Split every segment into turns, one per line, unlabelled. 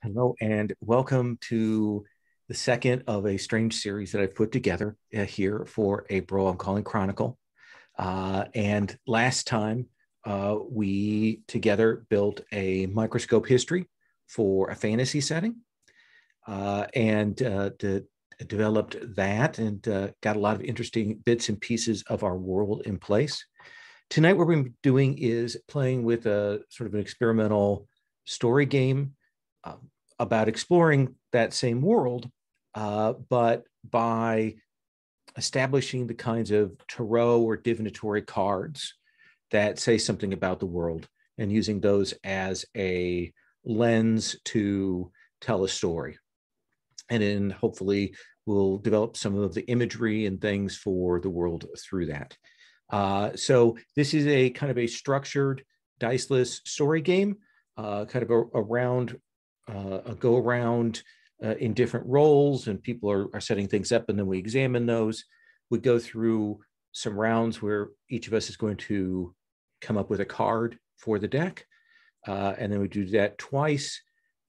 Hello, and welcome to the second of a strange series that I've put together here for April. I'm calling Chronicle. And last time we together built a microscope history for a fantasy setting and developed that and got a lot of interesting bits and pieces of our world in place. Tonight, what we're doing is playing with a sort of an experimental story game about exploring that same world, but by establishing the kinds of tarot or divinatory cards that say something about the world and using those as a lens to tell a story. And then hopefully we'll develop some of the imagery and things for the world through that. So this is a kind of a structured diceless story game, kind of a go around in different roles, and people are setting things up, and then we examine those. We go through some rounds where each of us is going to come up with a card for the deck, and then we do that twice.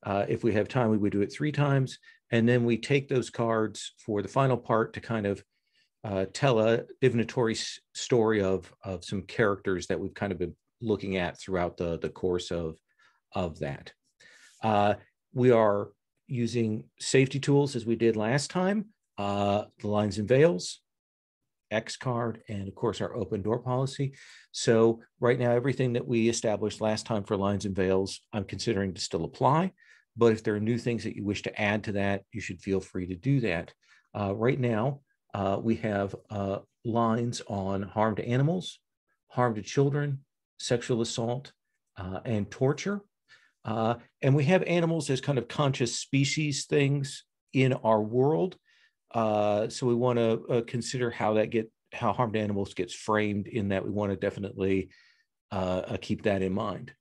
If we have time, we would do it 3 times, and then we take those cards for the final part to kind of tell a divinatory story of some characters that we've kind of been looking at throughout the course of that. We are using safety tools as we did last time, the lines and veils, X card, and of course our open door policy. So right now, everything that we established last time for lines and veils, I'm considering to still apply. But if there are new things that you wish to add to that, you should feel free to do that. Right now, we have lines on harm to animals, harm to children, sexual assault, and torture. And we have animals as kind of conscious species things in our world. So we want to consider how harm to animals gets framed in that. We want to definitely keep that in mind.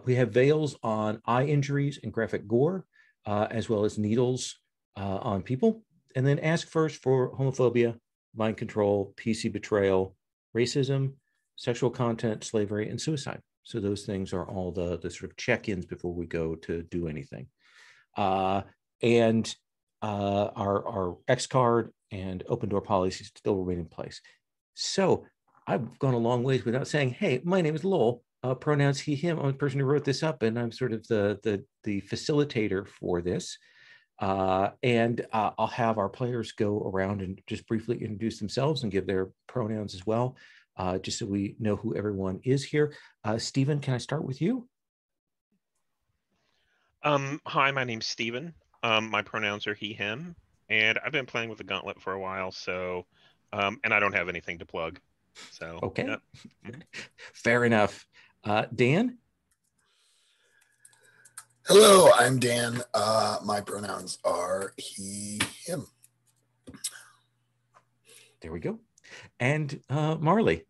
We have veils on eye injuries and graphic gore, as well as needles on people. And then ask first for homophobia, mind control, PC betrayal, racism, sexual content, slavery, and suicide. So those things are all the sort of check-ins before we go to do anything. And our X card and open door policies still remain in place. So I've gone a long ways without saying, hey, my name is Lowell, pronouns he, him. I'm the person who wrote this up, and I'm sort of the facilitator for this. And I'll have our players go around and just briefly introduce themselves and give their pronouns as well, just so we know who everyone is here. Stephen, can I start with you?
Hi, my name's Stephen. My pronouns are he, him, and I've been playing with the Gauntlet for a while, so, and I don't have anything to plug. So,
okay,
yep.
Fair enough. Dan?
Hello, I'm Dan. My pronouns are he, him.
There we go. And Marley?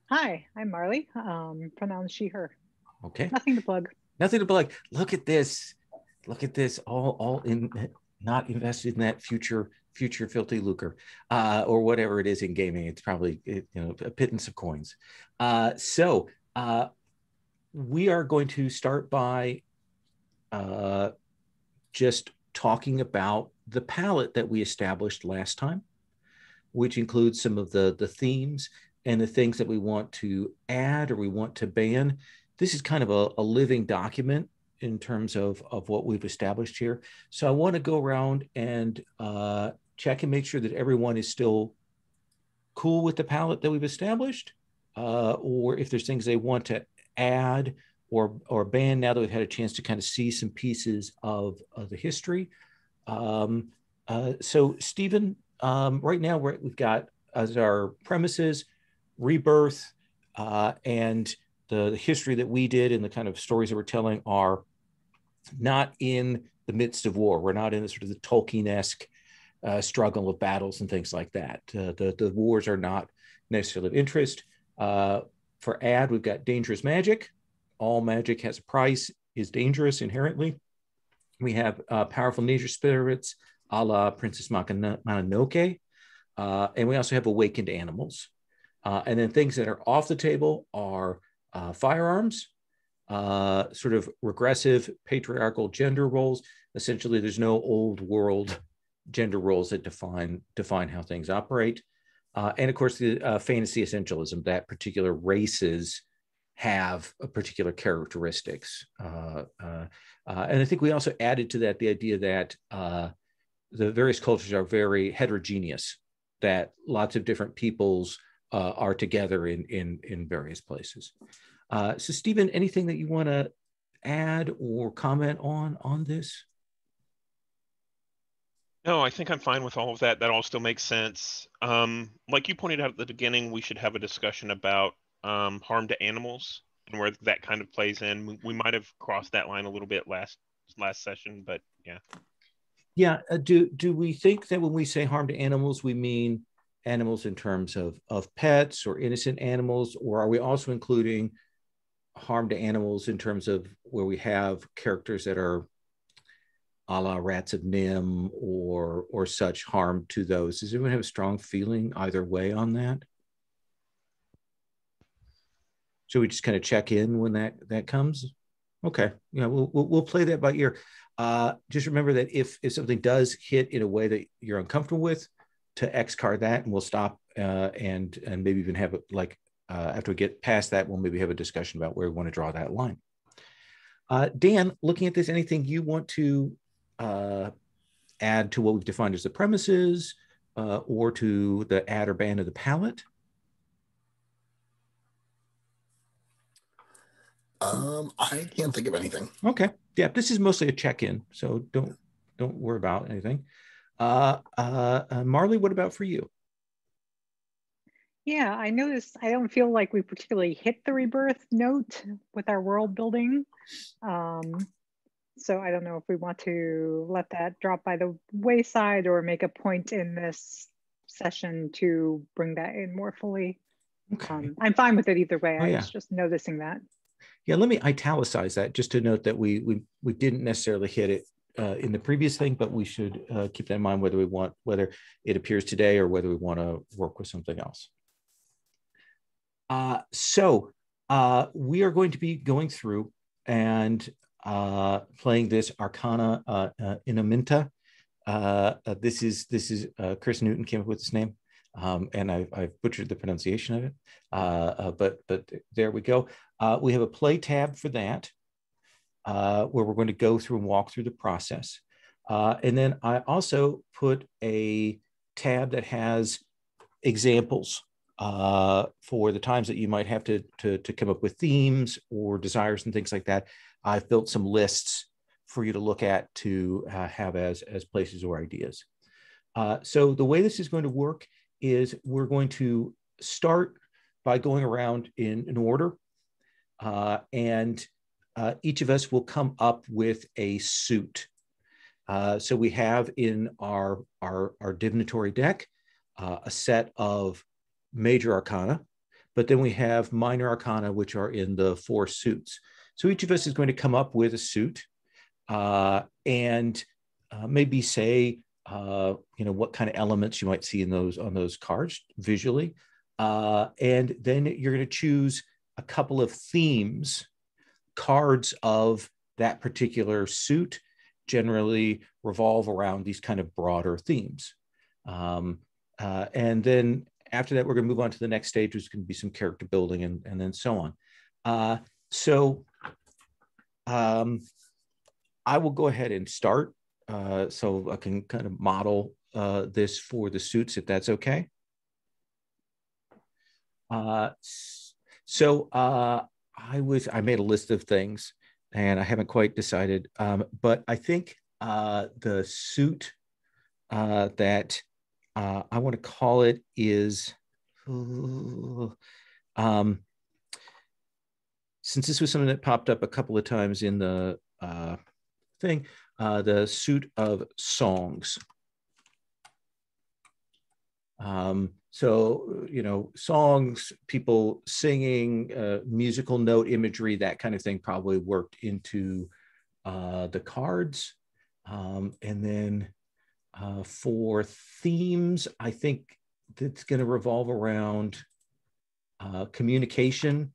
Hi, I'm Marley. Pronouns she, her.
Okay.
Nothing to plug.
Nothing to plug. Look at this. Look at this. All in, not invested in that future filthy lucre, or whatever it is in gaming. It's probably a pittance of coins. So we are going to start by just talking about the palette that we established last time, which includes some of the themes and the things that we want to add or we want to ban. This is kind of a living document in terms of what we've established here. So I want to go around and check and make sure that everyone is still cool with the palette that we've established, or if there's things they want to add or ban now that we've had a chance to kind of see some pieces of the history. So Stephen, right now we've got as our premises rebirth, and the history that we did and the kind of stories that we're telling are not in the midst of war. We're not in the sort of the Tolkien-esque struggle of battles and things like that. The wars are not necessarily of interest. For add, we've got dangerous magic. All magic has a price, is dangerous inherently. We have powerful nature spirits, a la Princess Mononoke. And we also have awakened animals. And then things that are off the table are firearms, sort of regressive patriarchal gender roles. Essentially, there's no old world gender roles that define how things operate. And of course, the fantasy essentialism, that particular races have a particular characteristics. And I think we also added to that the idea that the various cultures are very heterogeneous, that lots of different peoples are together in various places. So Stephen, anything that you want to add or comment on this?
No, I think I'm fine with all of that. That all still makes sense. Like you pointed out at the beginning, we should have a discussion about harm to animals and where that kind of plays in. We might have crossed that line a little bit last session, but yeah.
Yeah. Do we think that when we say harm to animals, we mean animals in terms of pets or innocent animals, or are we also including harm to animals in terms of where we have characters that are a la Rats of Nim or such harm to those? Does anyone have a strong feeling either way on that? Should we just kind of check in when that comes? Okay, yeah, we'll play that by ear. Just remember that if something does hit in a way that you're uncomfortable with, to X card that, and we'll stop and maybe even have it like after we get past that, we'll maybe have a discussion about where we want to draw that line. Dan, looking at this, anything you want to add to what we've defined as the premises or to the add or ban of the palette?
I can't think of anything.
Okay. Yeah, this is mostly a check-in, so don't worry about anything. Marley, what about for you?
Yeah, I noticed I don't feel like we particularly hit the rebirth note with our world building. So I don't know if we want to let that drop by the wayside or make a point in this session to bring that in more fully.
Okay.
I'm fine with it either way.
Oh,
I
yeah.
was just noticing that.
Yeah, let me italicize that just to note that we didn't necessarily hit it in the previous thing, but we should keep that in mind whether it appears today or whether we want to work with something else. So we are going to be going through and playing this Arcana Innominata. This is Chris Newton came up with this name, and I've butchered the pronunciation of it. But there we go. We have a play tab for that, where we're going to go through and walk through the process. And then I also put a tab that has examples for the times that you might have to come up with themes or desires and things like that. I've built some lists for you to look at to have as places or ideas. So the way this is going to work is we're going to start by going around in order, and each of us will come up with a suit. So we have in our divinatory deck a set of major arcana, but then we have minor arcana, which are in the 4 suits. So each of us is going to come up with a suit and maybe say, what kind of elements you might see in on those cards visually. And then you're going to choose a couple of themes, cards of that particular suit generally revolve around these kind of broader themes. And then after that, we're going to move on to the next stage, which is going to be some character building and then so on. So I will go ahead and start so I can kind of model this for the suits, if that's okay. I made a list of things and I haven't quite decided, but I think the suit that I want to call it is, since this was something that popped up a couple of times in the thing, the suit of songs. So, songs, people singing, musical note imagery, that kind of thing probably worked into the cards. And then for themes, I think it's going to revolve around communication,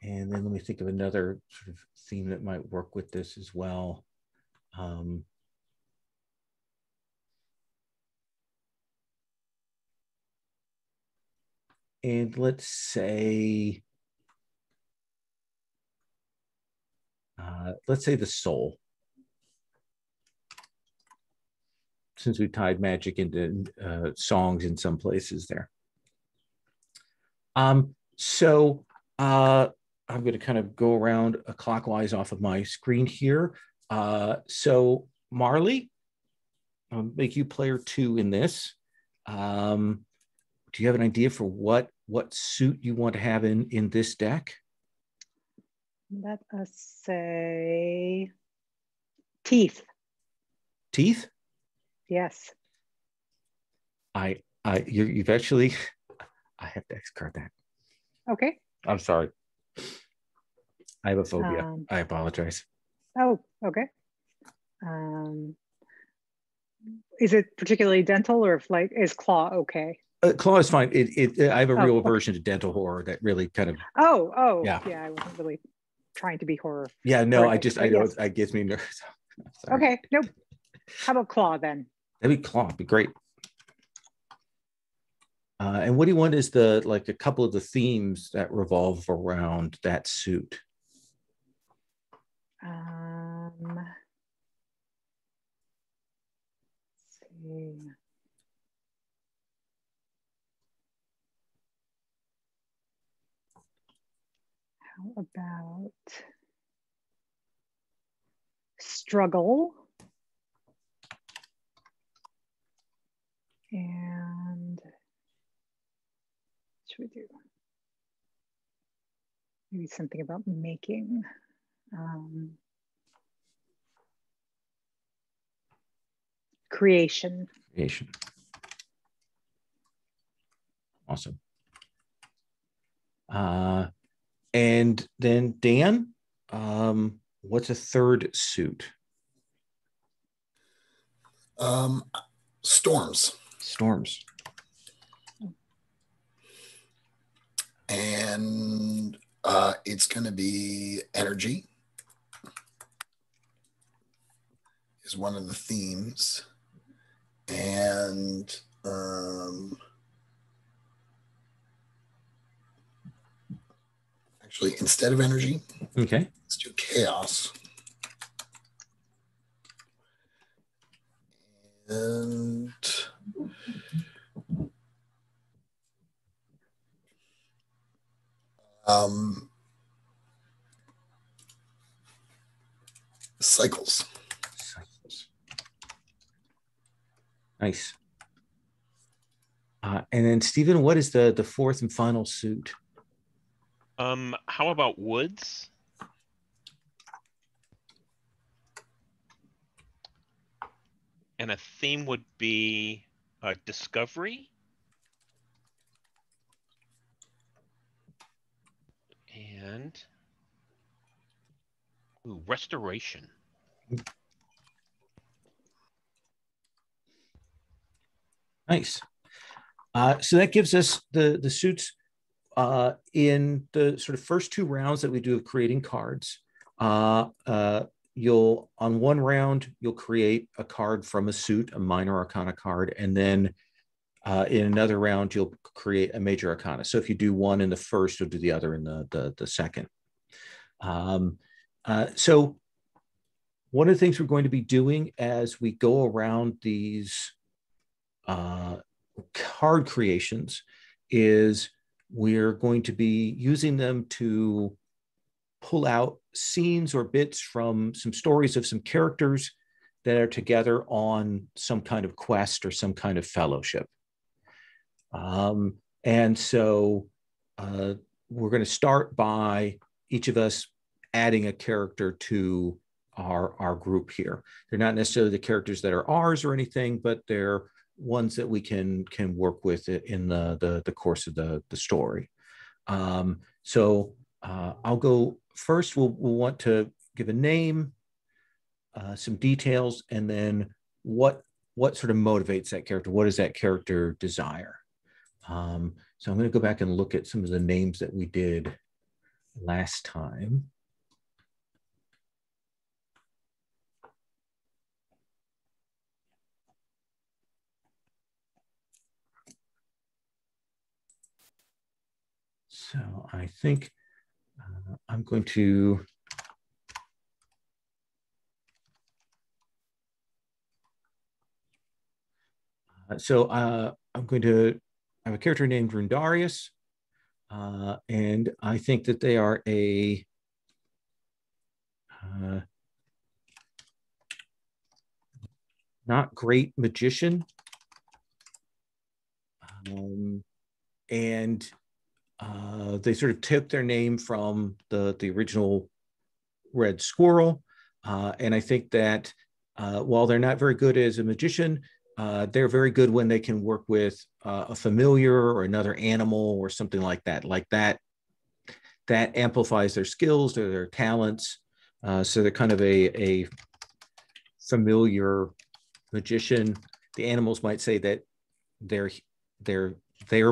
And then let me think of another sort of theme that might work with this as well. And let's say the soul, since we tied magic into songs in some places there. So I'm going to kind of go around clockwise off of my screen here. So Marley, I'll make you player 2 in this. Do you have an idea for what suit you want to have in this deck?
Let us say teeth.
Teeth?
Yes.
You've actually, I have to discard that.
Okay.
I'm sorry. I have a phobia. I apologize.
Oh, okay. Is it particularly dental, or if like is claw okay?
Claw is fine. I have a real aversion to dental horror that really kind of.
Yeah. I wasn't really trying to be horror.
Yeah, no,
horrific,
I know it gets me nervous.
Okay, nope. How about claw then?
That'd be claw. Be great. And what do you want is a couple of the themes that revolve around that suit?
Let's see. How about struggle and what should we do? Maybe something about making. Creation.
Awesome. And then Dan, what's a third suit?
Storms. And it's going to be energy is one of the themes. And actually, instead of energy,
okay,
let's do chaos. And cycles.
Nice. And then Stephen, what is the fourth and final suit?
How about woods? And a theme would be discovery. And restoration.
Nice. So that gives us the suits in the sort of first 2 rounds that we do of creating cards. You'll on one round you'll create a card from a suit, a minor arcana card, and then in another round you'll create a major arcana. So if you do one in the first, you'll do the other in the second. So one of the things we're going to be doing as we go around these card creations is we're going to be using them to pull out scenes or bits from some stories of some characters that are together on some kind of quest or some kind of fellowship. And so we're going to start by each of us adding a character to our group here. They're not necessarily the characters that are ours or anything, but they're ones that we can work with in the course of the story. So I'll go first. We'll want to give a name, some details, and then what sort of motivates that character. What does that character desire? So I'm going to go back and look at some of the names that we did last time. So I think I'm going to I'm going to have a character named Rundarius, and I think that they are a not great magician, and they sort of took their name from the original red squirrel, and I think that while they're not very good as a magician, they're very good when they can work with a familiar or another animal or something like that. Like that amplifies their skills or their talents. So they're kind of a familiar magician. The animals might say that they're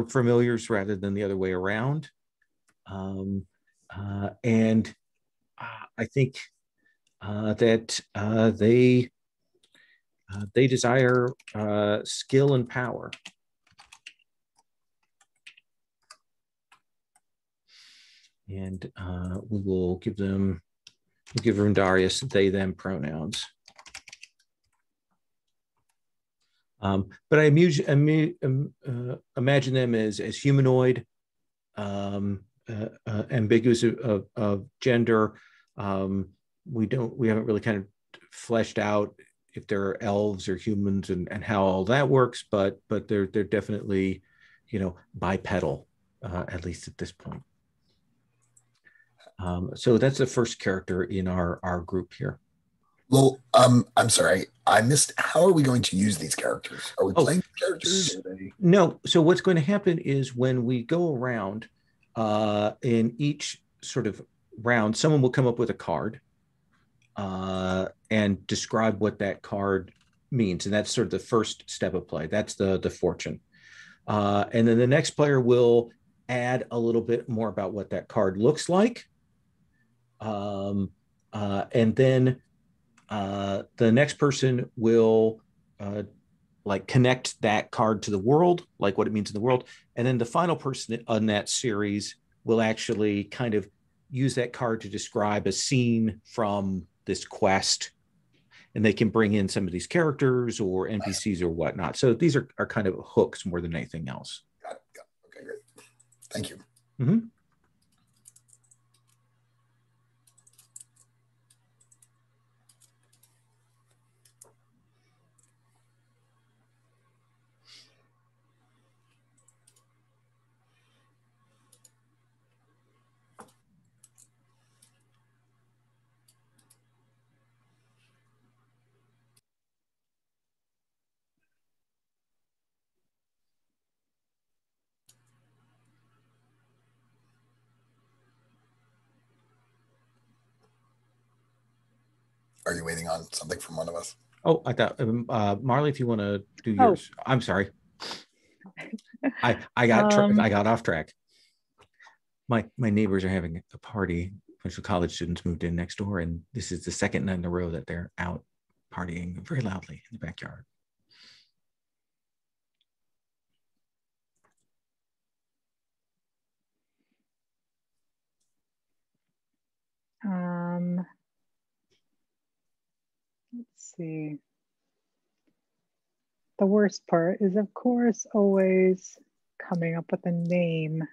familiars rather than the other way around. And I think that they desire skill and power. And we will give Rundarius they, them pronouns. But I imagine them as humanoid, ambiguous of gender. We haven't really kind of fleshed out if they're elves or humans and how all that works, but they're definitely, bipedal, at least at this point. So that's the first character in our group here.
Well, I'm sorry, I missed. How are we going to use these characters? Are we playing characters?
No. So what's going to happen is when we go around, in each sort of round, someone will come up with a card and describe what that card means, and that's sort of the first step of play. That's the fortune, and then the next player will add a little bit more about what that card looks like, and then the next person will like connect that card to the world, like what it means in the world. And then the final person on that series will actually kind of use that card to describe a scene from this quest. And they can bring in some of these characters or NPCs or whatnot. So these are kind of hooks more than anything else.
Got it. Okay, great. Thank you.
Mm-hmm.
Are you waiting on something from one of us?
Oh, I thought Marley, if you want to do yours. I'm sorry. I got off track. My neighbors are having a party. A bunch of college students moved in next door, and this is the second night in a row that they're out partying very loudly in the backyard.
Let's see. The worst part is, of course, always coming up with a name.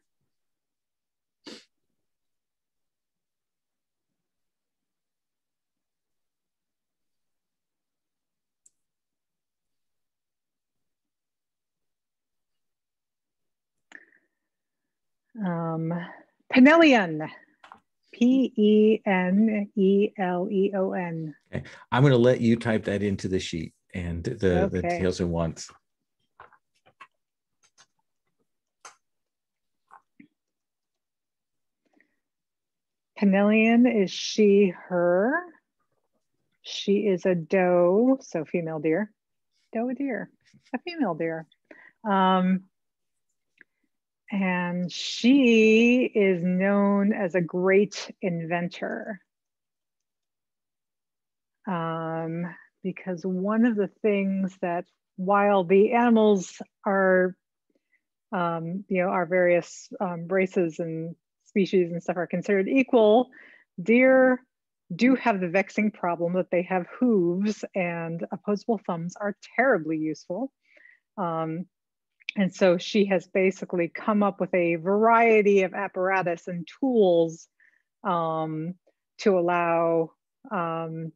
Peneleon. Peneleon.
Okay. I'm going to let you type that into the sheet and the details at once.
Peneleon is she, her. She is a doe, so female deer. Doe, a deer, a female deer. And she is known as a great inventor. Because one of the things that, while the animals are, our various races and species and stuff are considered equal, deer do have the vexing problem that they have hooves, and opposable thumbs are terribly useful. And so she has basically come up with a variety of apparatus and tools to allow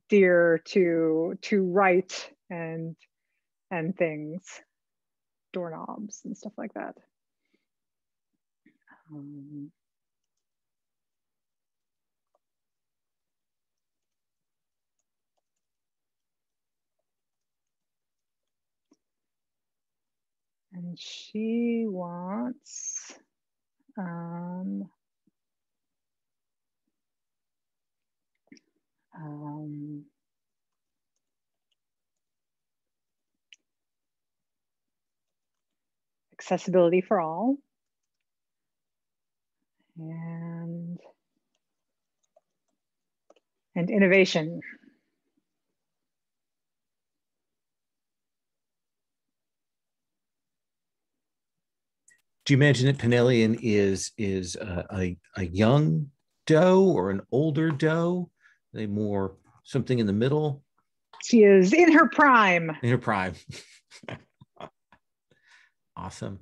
deer to write and things, doorknobs and stuff like that. And she wants accessibility for all, and innovation.
Do you imagine that Penellian is a young doe or an older doe? Are they more something in the middle?
She is in her prime.
In her prime. Awesome.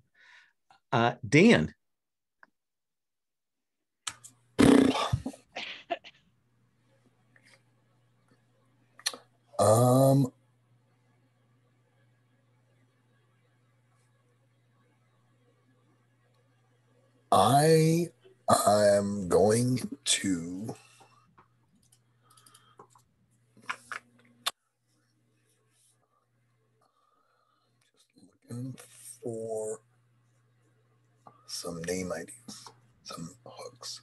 Dan.
I am going to just looking for some name ideas, some hooks.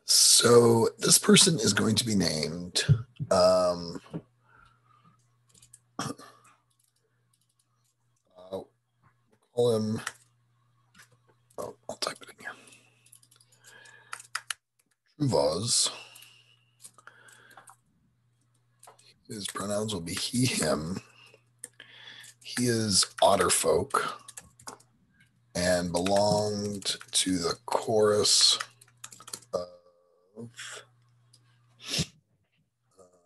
So this person is going to be named call him, I'll type it in here. Truvaz. His pronouns will be he, him. He is Otterfolk and belonged to the chorus of,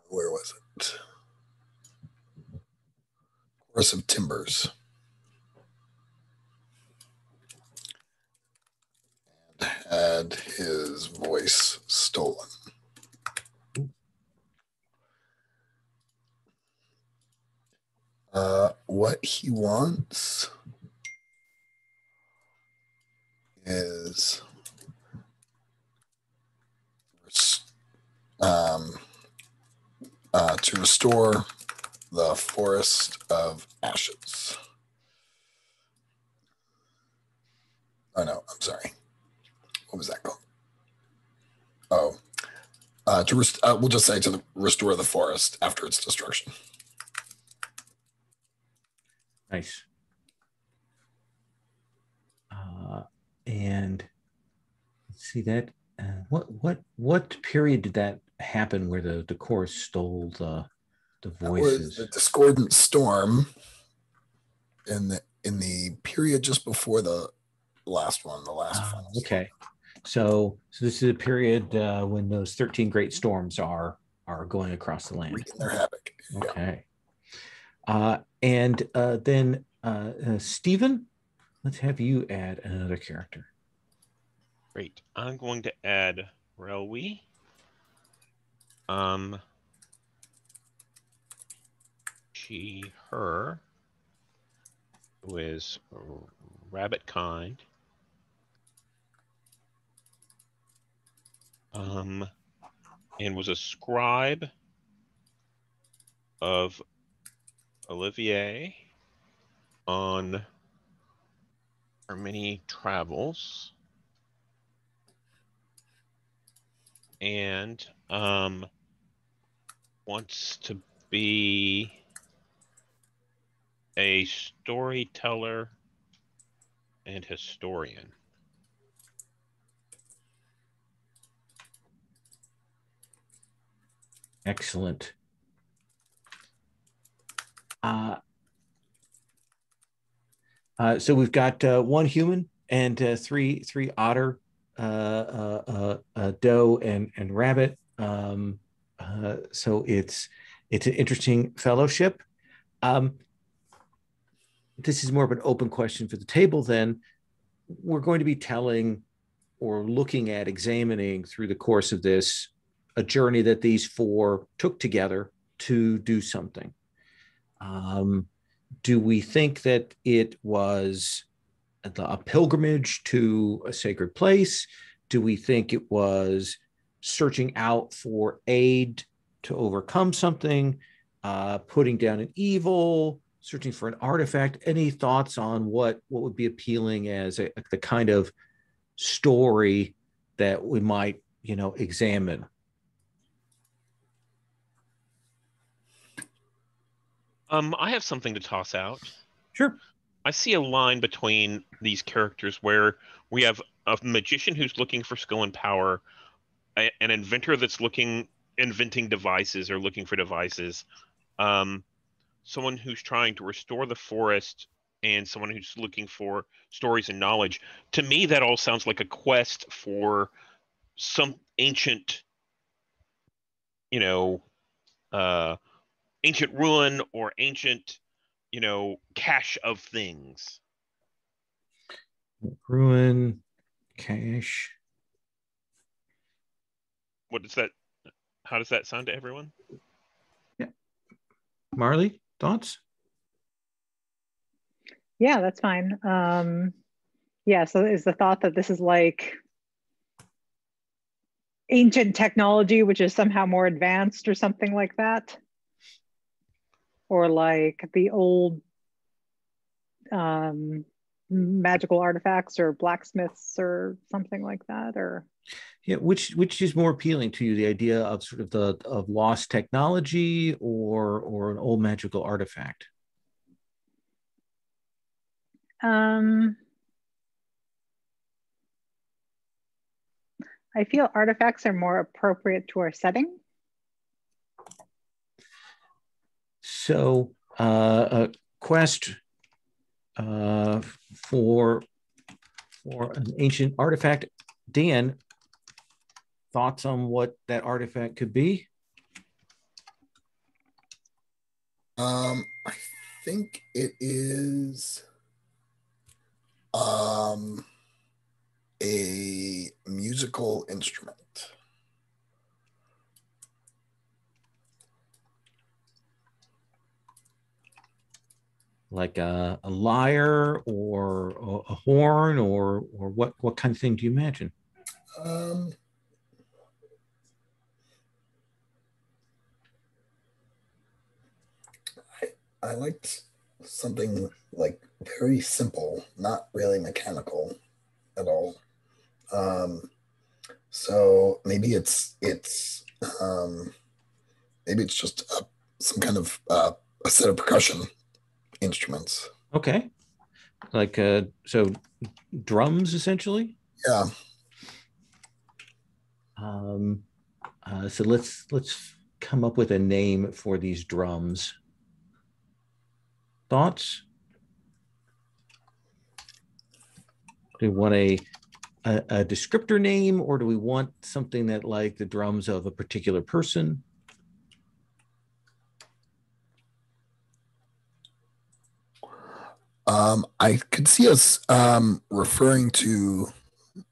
where was it? Chorus of Timbers. And had his voice stolen. What he wants is to restore the Forest of Ashes. Oh no, I'm sorry. What was that called? Oh, we'll just say to restore the forest after its destruction.
Nice. And let's see that. What period did that happen where the chorus stole the voices?
That was the discordant storm in the period just before the last one, the last final.
Okay. So this is a period when those 13 great storms are going across the land.
Wreaking their havoc.
Okay. Yeah. And then Stephen, let's have you add another character.
Great. I'm going to add Relwi. She, her, who is rabbit kind. And was a scribe of Olivier on her many travels. And wants to be a storyteller and historian.
Excellent. So we've got one human and three otter, doe and rabbit. So it's an interesting fellowship. This is more of an open question for the table. Then we're going to be telling or looking at examining through the course of this a journey that these four took together to do something. Do we think that it was a pilgrimage to a sacred place? Do we think it was searching out for aid to overcome something, putting down an evil, searching for an artifact? Any thoughts on what would be appealing as the kind of story that we might, examine?
I have something to toss out.
Sure.
I see a line between these characters where we have a magician who's looking for skill and power, an inventor that's inventing devices or looking for devices, someone who's trying to restore the forest, and someone who's looking for stories and knowledge. To me, that all sounds like a quest for some ancient, ancient ruin or ancient, cache of things.
Ruin, cache.
What does that? How does that sound to everyone?
Yeah. Marley, thoughts?
Yeah, that's fine. Yeah, so is the thought that this is like ancient technology, which is somehow more advanced or something like that? Or like the old magical artifacts or blacksmiths or something like that? Or
yeah, which is more appealing to you, the idea of sort of of lost technology or an old magical artifact?
I feel artifacts are more appropriate to our setting.
So a quest for an ancient artifact. Dan, thoughts on what that artifact could be?
I think it is a musical instrument.
Like a lyre or a horn or what kind of thing do you imagine?
I liked something like very simple, not really mechanical at all. So maybe it's just some kind of a set of percussion instruments.
Okay, like so drums essentially.
Yeah.
So let's come up with a name for these drums. Thoughts? Do we want a descriptor name, or do we want something that like the drums of a particular person?
I could see us referring to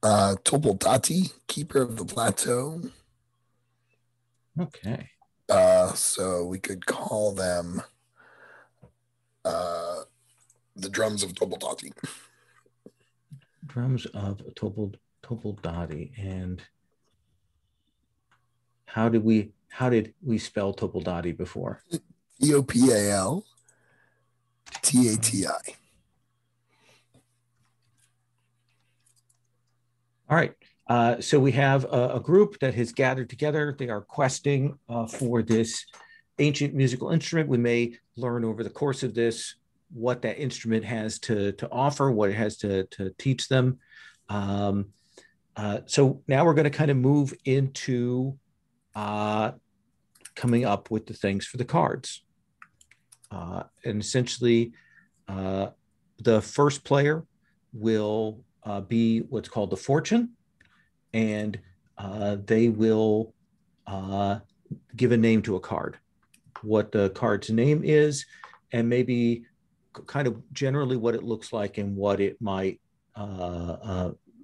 Topoldati, keeper of the plateau.
Okay.
So we could call them the drums of Topoldati.
Drums of Topoldati. And how did we spell Topoldati before?
Topaltati.
All right. So we have a group that has gathered together. They are questing for this ancient musical instrument. We may learn over the course of this what that instrument has to offer, what it has to teach them. So now we're going to kind of move into coming up with the things for the cards. And essentially, the first player will be what's called the fortune, and they will give a name to a card, what the card's name is, and maybe kind of generally what it looks like and what it might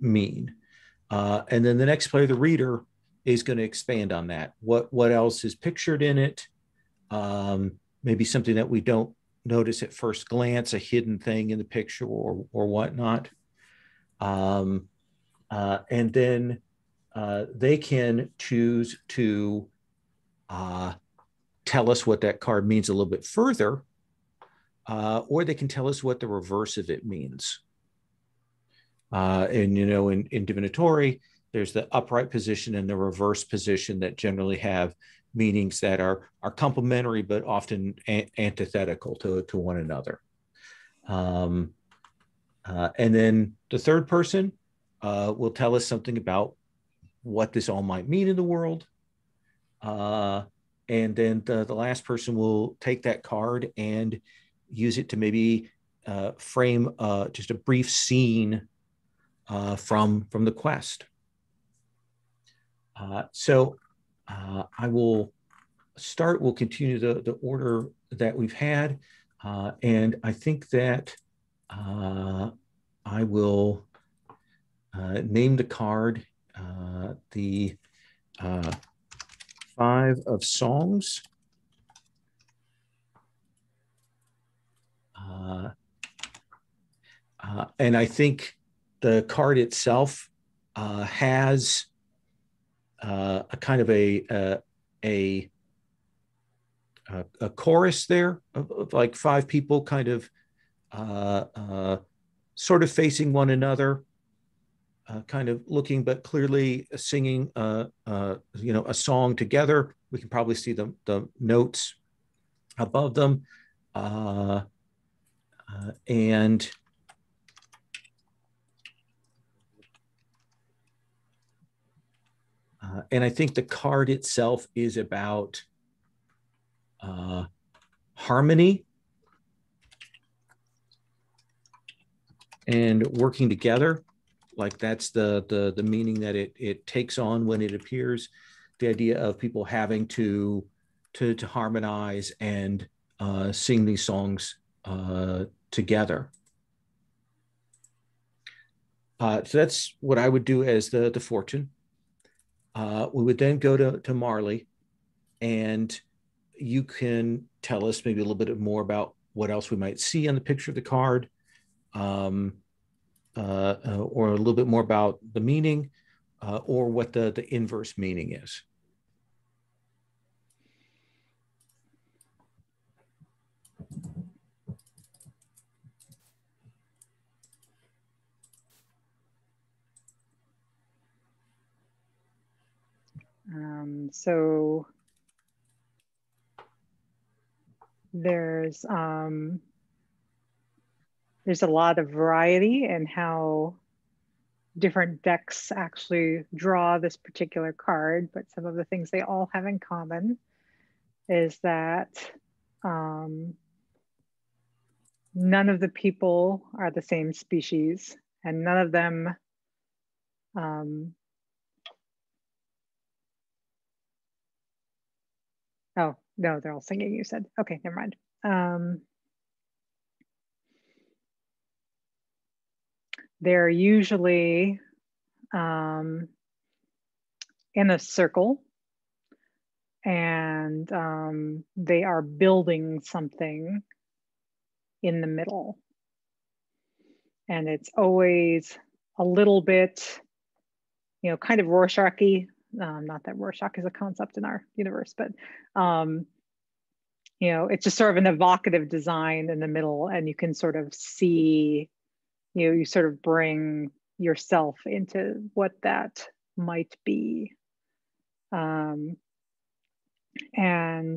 mean. And then the next player, the reader, is going to expand on that. What else is pictured in it? Maybe something that we don't notice at first glance, a hidden thing in the picture or whatnot. And then they can choose to tell us what that card means a little bit further, or they can tell us what the reverse of it means. And, you know, in divinatory, there's the upright position and the reverse position that generally have meanings that are complementary, but often antithetical to one another. And then the third person will tell us something about what this all might mean in the world. And then the last person will take that card and use it to maybe frame just a brief scene from the quest. So I will start, we'll continue the order that we've had. And I think that I will name the card the 5 of Songs. And I think the card itself has a kind of a chorus there of like 5 people kind of sort of facing one another, kind of looking, but clearly singing, you know, a song together. We can probably see the notes above them, and I think the card itself is about harmony and working together. Like that's the meaning that it takes on when it appears. The idea of people having to harmonize and sing these songs together. So that's what I would do as the fortune. We would then go to Marley, and you can tell us maybe a little bit more about what else we might see on the picture of the card, or a little bit more about the meaning, or what the inverse meaning is.
So there's a lot of variety in how different decks actually draw this particular card, but some of the things they all have in common is that none of the people are the same species, and none of them oh, no, they're all singing, you said. Okay, never mind. They're usually in a circle, and they are building something in the middle. And it's always a little bit, you know, kind of Rorschach-y. Not that Rorschach is a concept in our universe, but you know, it's just sort of an evocative design in the middle, and you can sort of see, you know, you sort of bring yourself into what that might be. And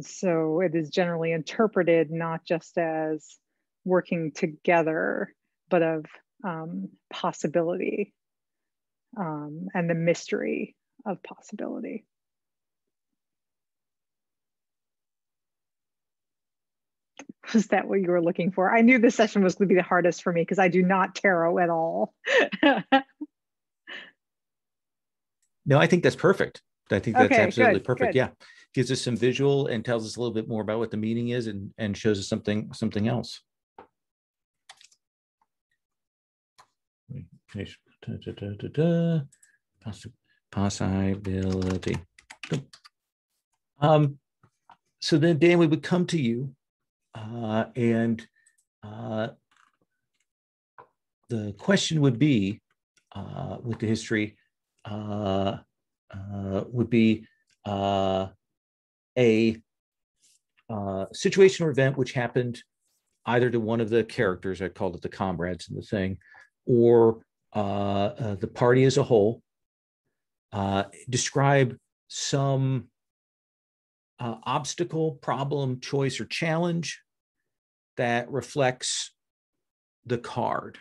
so it is generally interpreted not just as working together, but of possibility and the mystery of possibility. Was that what you were looking for? I knew this session was going to be the hardest for me because I do not tarot at all.
No, I think that's perfect. I think that's
Okay,
absolutely
good,
perfect.
good.
Yeah. Gives us some visual and tells us a little bit more about what the meaning is, and shows us something else. Finish. Possibility. So then, Dan, we would come to you, and the question would be, with the history, would be a situation or event which happened either to one of the characters, I called it the comrades in the thing, or the party as a whole. Describe some obstacle, problem, choice, or challenge that reflects the card.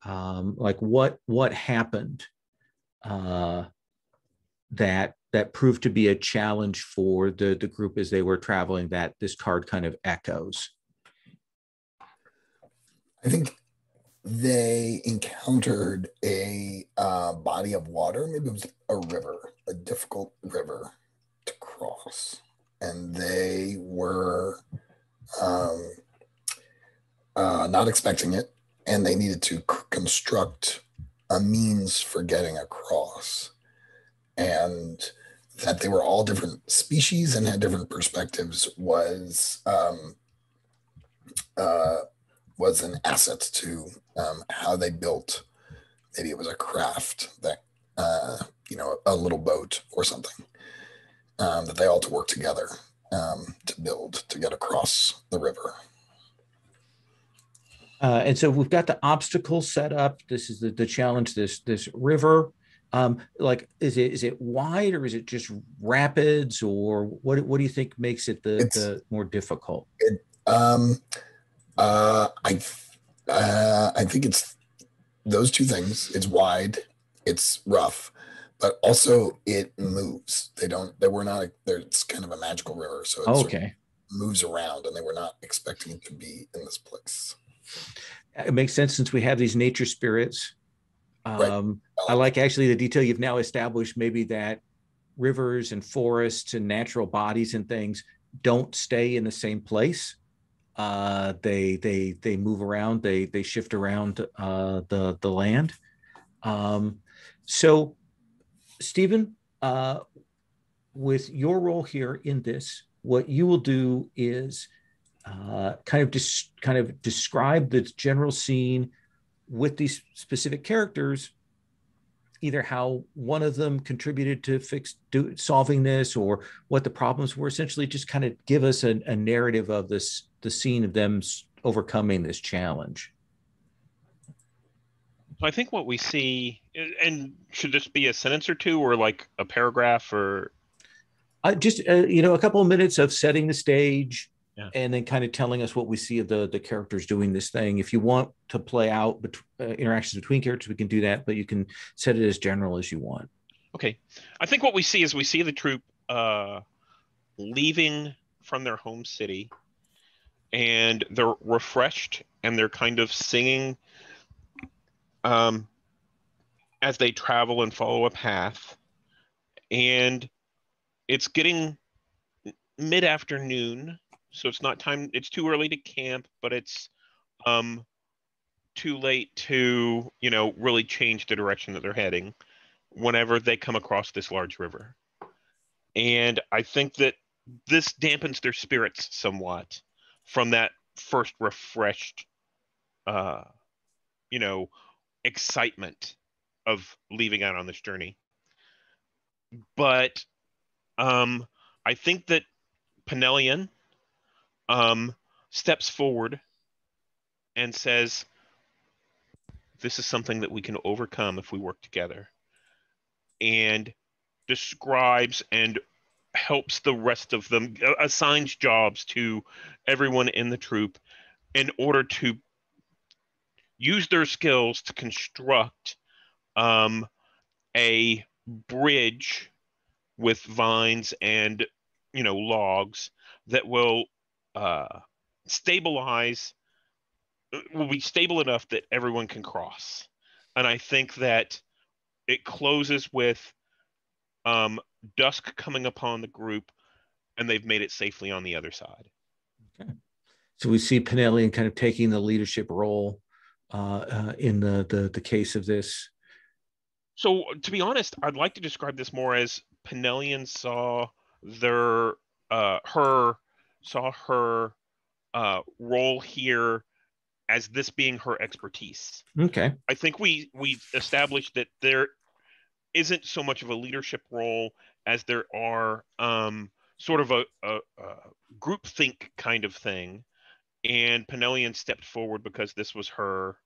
Like what happened that proved to be a challenge for the group as they were traveling, that this card kind of echoes.
I think they encountered a body of water. Maybe it was a river, a difficult river to cross. And they were not expecting it. And they needed to construct a means for getting across. And that they were all different species and had different perspectives was an asset to how they built. Maybe it was a craft that, a little boat or something that they all to work together to build to get across the river.
And so we've got the obstacle set up. This is the challenge. This river. Like, is it wide, or is it just rapids, or what do you think makes it the more difficult?
I think it's those two things. It's wide, it's rough, but also it moves. It's kind of a magical river, so it sort of moves around, and they were not expecting it to be in this place.
It makes sense since we have these nature spirits.
Right.
I like actually the detail you've now established, maybe that rivers and forests and natural bodies and things don't stay in the same place. They move around, they shift around the land. So Stephen, with your role here in this, what you will do is kind of describe the general scene with these specific characters, either how one of them contributed to solving this, or what the problems were. Essentially just kind of give us a narrative of the scene of them overcoming this challenge.
I think what we see, and should this be a sentence or two, or like a paragraph, or
just a couple of minutes of setting the stage,
yeah,
and then kind of telling us what we see of the characters doing this thing. If you want to play out interactions between characters, we can do that, but you can set it as general as you want.
Okay. I think what we see is we see the troop leaving from their home city, and they're refreshed, and they're kind of singing as they travel and follow a path. And it's getting mid-afternoon, so it's not time. It's too early to camp, but it's too late to really change the direction that they're heading whenever they come across this large river. And I think that this dampens their spirits somewhat from that first refreshed excitement of leaving out on this journey. But I think that Penellian steps forward and says, this is something that we can overcome if we work together. and describes and helps the rest of them, assigns jobs to everyone in the troop in order to use their skills to construct a bridge with vines and logs that will stabilize, will be stable enough that everyone can cross. And I think that it closes with dusk coming upon the group, and they've made it safely on the other side.
Okay. So we see Penellian kind of taking the leadership role in the case of this.
So to be honest, I'd like to describe this more as Penellian saw her role here as this being her expertise.
Okay.
I think we established that there isn't so much of a leadership role as there are sort of a groupthink kind of thing, and Penellian stepped forward because this was her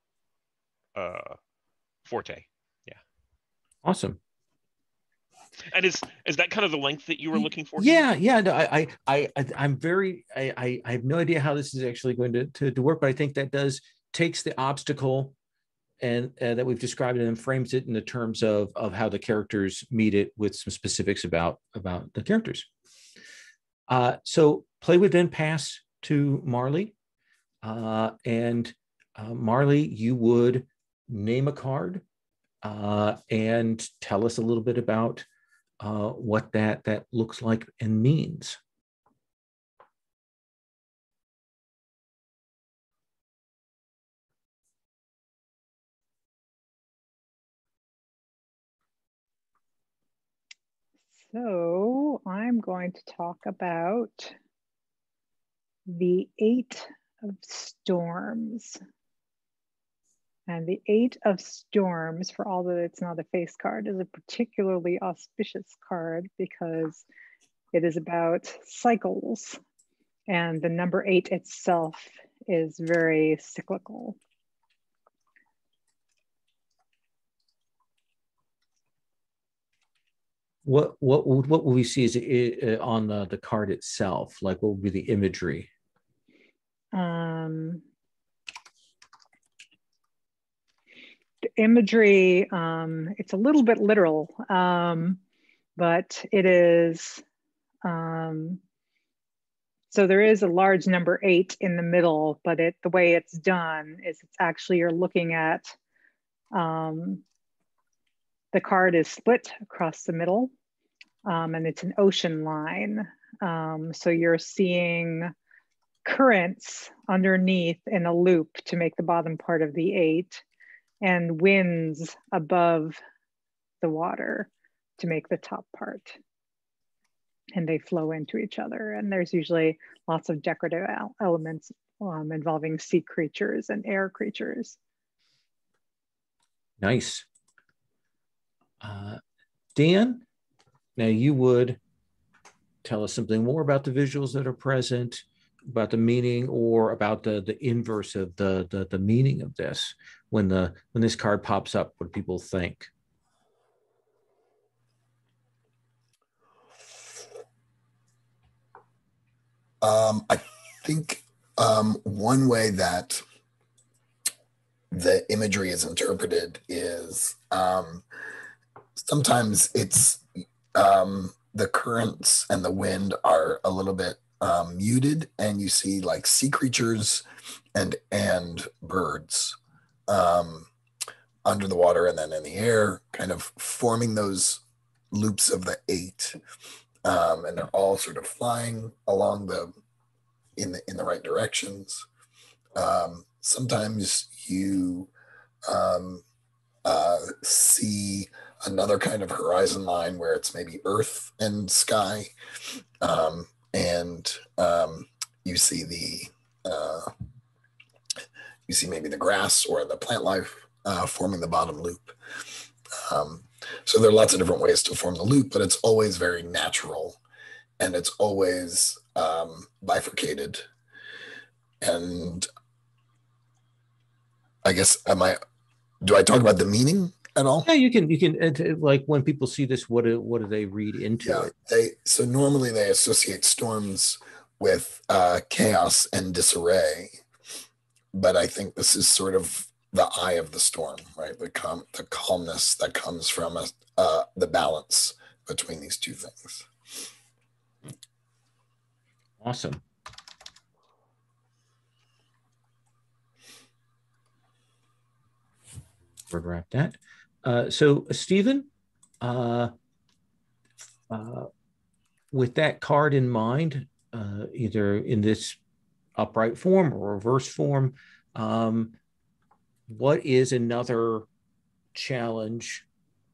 forte. Yeah.
Awesome.
And is that kind of the length that you were looking for?
Yeah, yeah. No, I'm very. I have no idea how this is actually going to work, but I think that takes the obstacle and that we've described it and frames it in the terms of how the characters meet it with some specifics about the characters. So play would then pass to Marley, and Marley, you would name a card and tell us a little bit about what that looks like and means.
So I'm going to talk about the 8 of Storms. And the 8 of Storms, for all that it's not a face card, is a particularly auspicious card because it is about cycles. And the number 8 itself is very cyclical.
What will we see is on the card itself? Like, what would be the imagery?
The imagery, it's a little bit literal, but it is, so there is a large number 8 in the middle, but the way it's done is it's actually, you're looking at, the card is split across the middle, and it's an ocean line. So you're seeing currents underneath in a loop to make the bottom part of the 8, and winds above the water to make the top part. And they flow into each other. And there's usually lots of decorative elements involving sea creatures and air creatures.
Nice. Dan, now you would tell us something more about the visuals that are present, about the meaning, or about the inverse of the meaning of this. When this card pops up, what do people think?
I think one way that the imagery is interpreted is sometimes it's the currents and the wind are a little bit muted, and you see like sea creatures and birds under the water and then in the air, kind of forming those loops of the 8, and they're all sort of flying along in the right directions. Sometimes you see another kind of horizon line where it's maybe earth and sky, and you see maybe the grass or the plant life forming the bottom loop. So there are lots of different ways to form the loop, but it's always very natural, and it's always bifurcated. And I guess do I talk about the meaning at all?
Yeah, you can like when people see this, what do they read into it?
So normally they associate storms with chaos and disarray, but I think this is sort of the eye of the storm, right? The calmness that comes from the balance between these two things.
Awesome. We'll wrap that. So, Stephen, uh, with that card in mind, either in this upright form or reverse form, what is another challenge?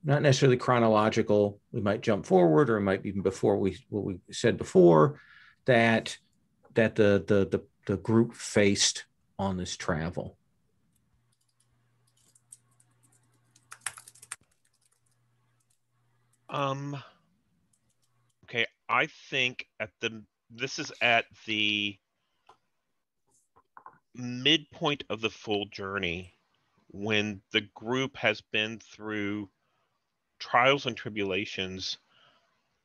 Not necessarily chronological. We might jump forward, or it might be even before what we said before, that the group faced on this travel.
Okay, I think this is at the midpoint of the full journey, when the group has been through trials and tribulations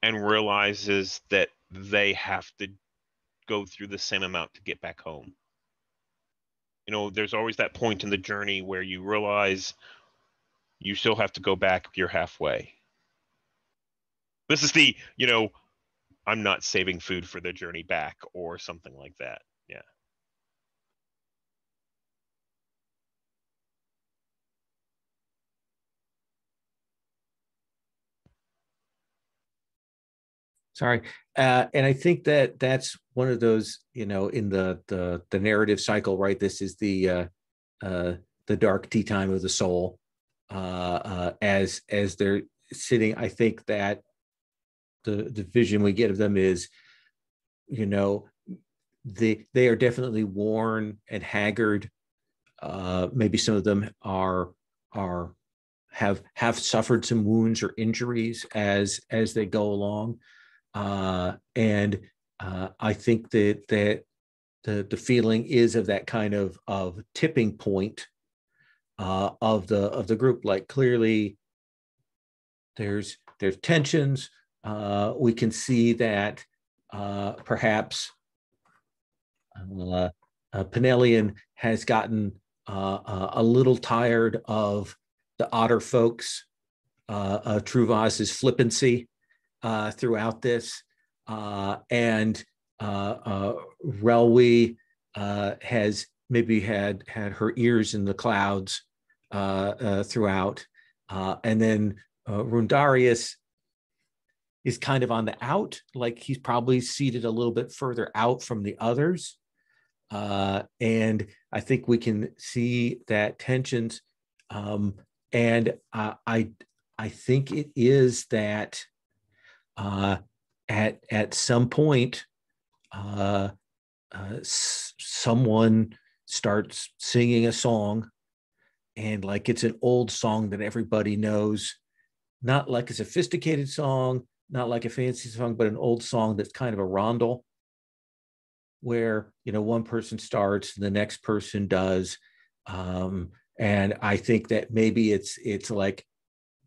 and realizes that they have to go through the same amount to get back home. You know, there's always that point in the journey where you realize you still have to go back if you're halfway. This is the, I'm not saving food for the journey back or something like that. Yeah.
Sorry. And I think that's one of those, in the narrative cycle, right? This is the dark tea time of the soul. As they're sitting, I think that the vision we get of them is, they are definitely worn and haggard. Maybe some of them have suffered some wounds or injuries as they go along. And I think that the feeling is of that kind of tipping point of the group. Like, clearly there's tensions. We can see that perhaps Penelian has gotten a little tired of the otter folks, Truvaz's flippancy throughout this, and Relwi has maybe had her ears in the clouds throughout, and then Rundarius is kind of on the out, like he's probably seated a little bit further out from the others, and I think we can see that tensions, and I think it is that at some point, someone starts singing a song, and like it's an old song that everybody knows, not like a sophisticated song, not like a fancy song, but an old song that's kind of a rondel, where one person starts, the next person does, and I think that maybe it's like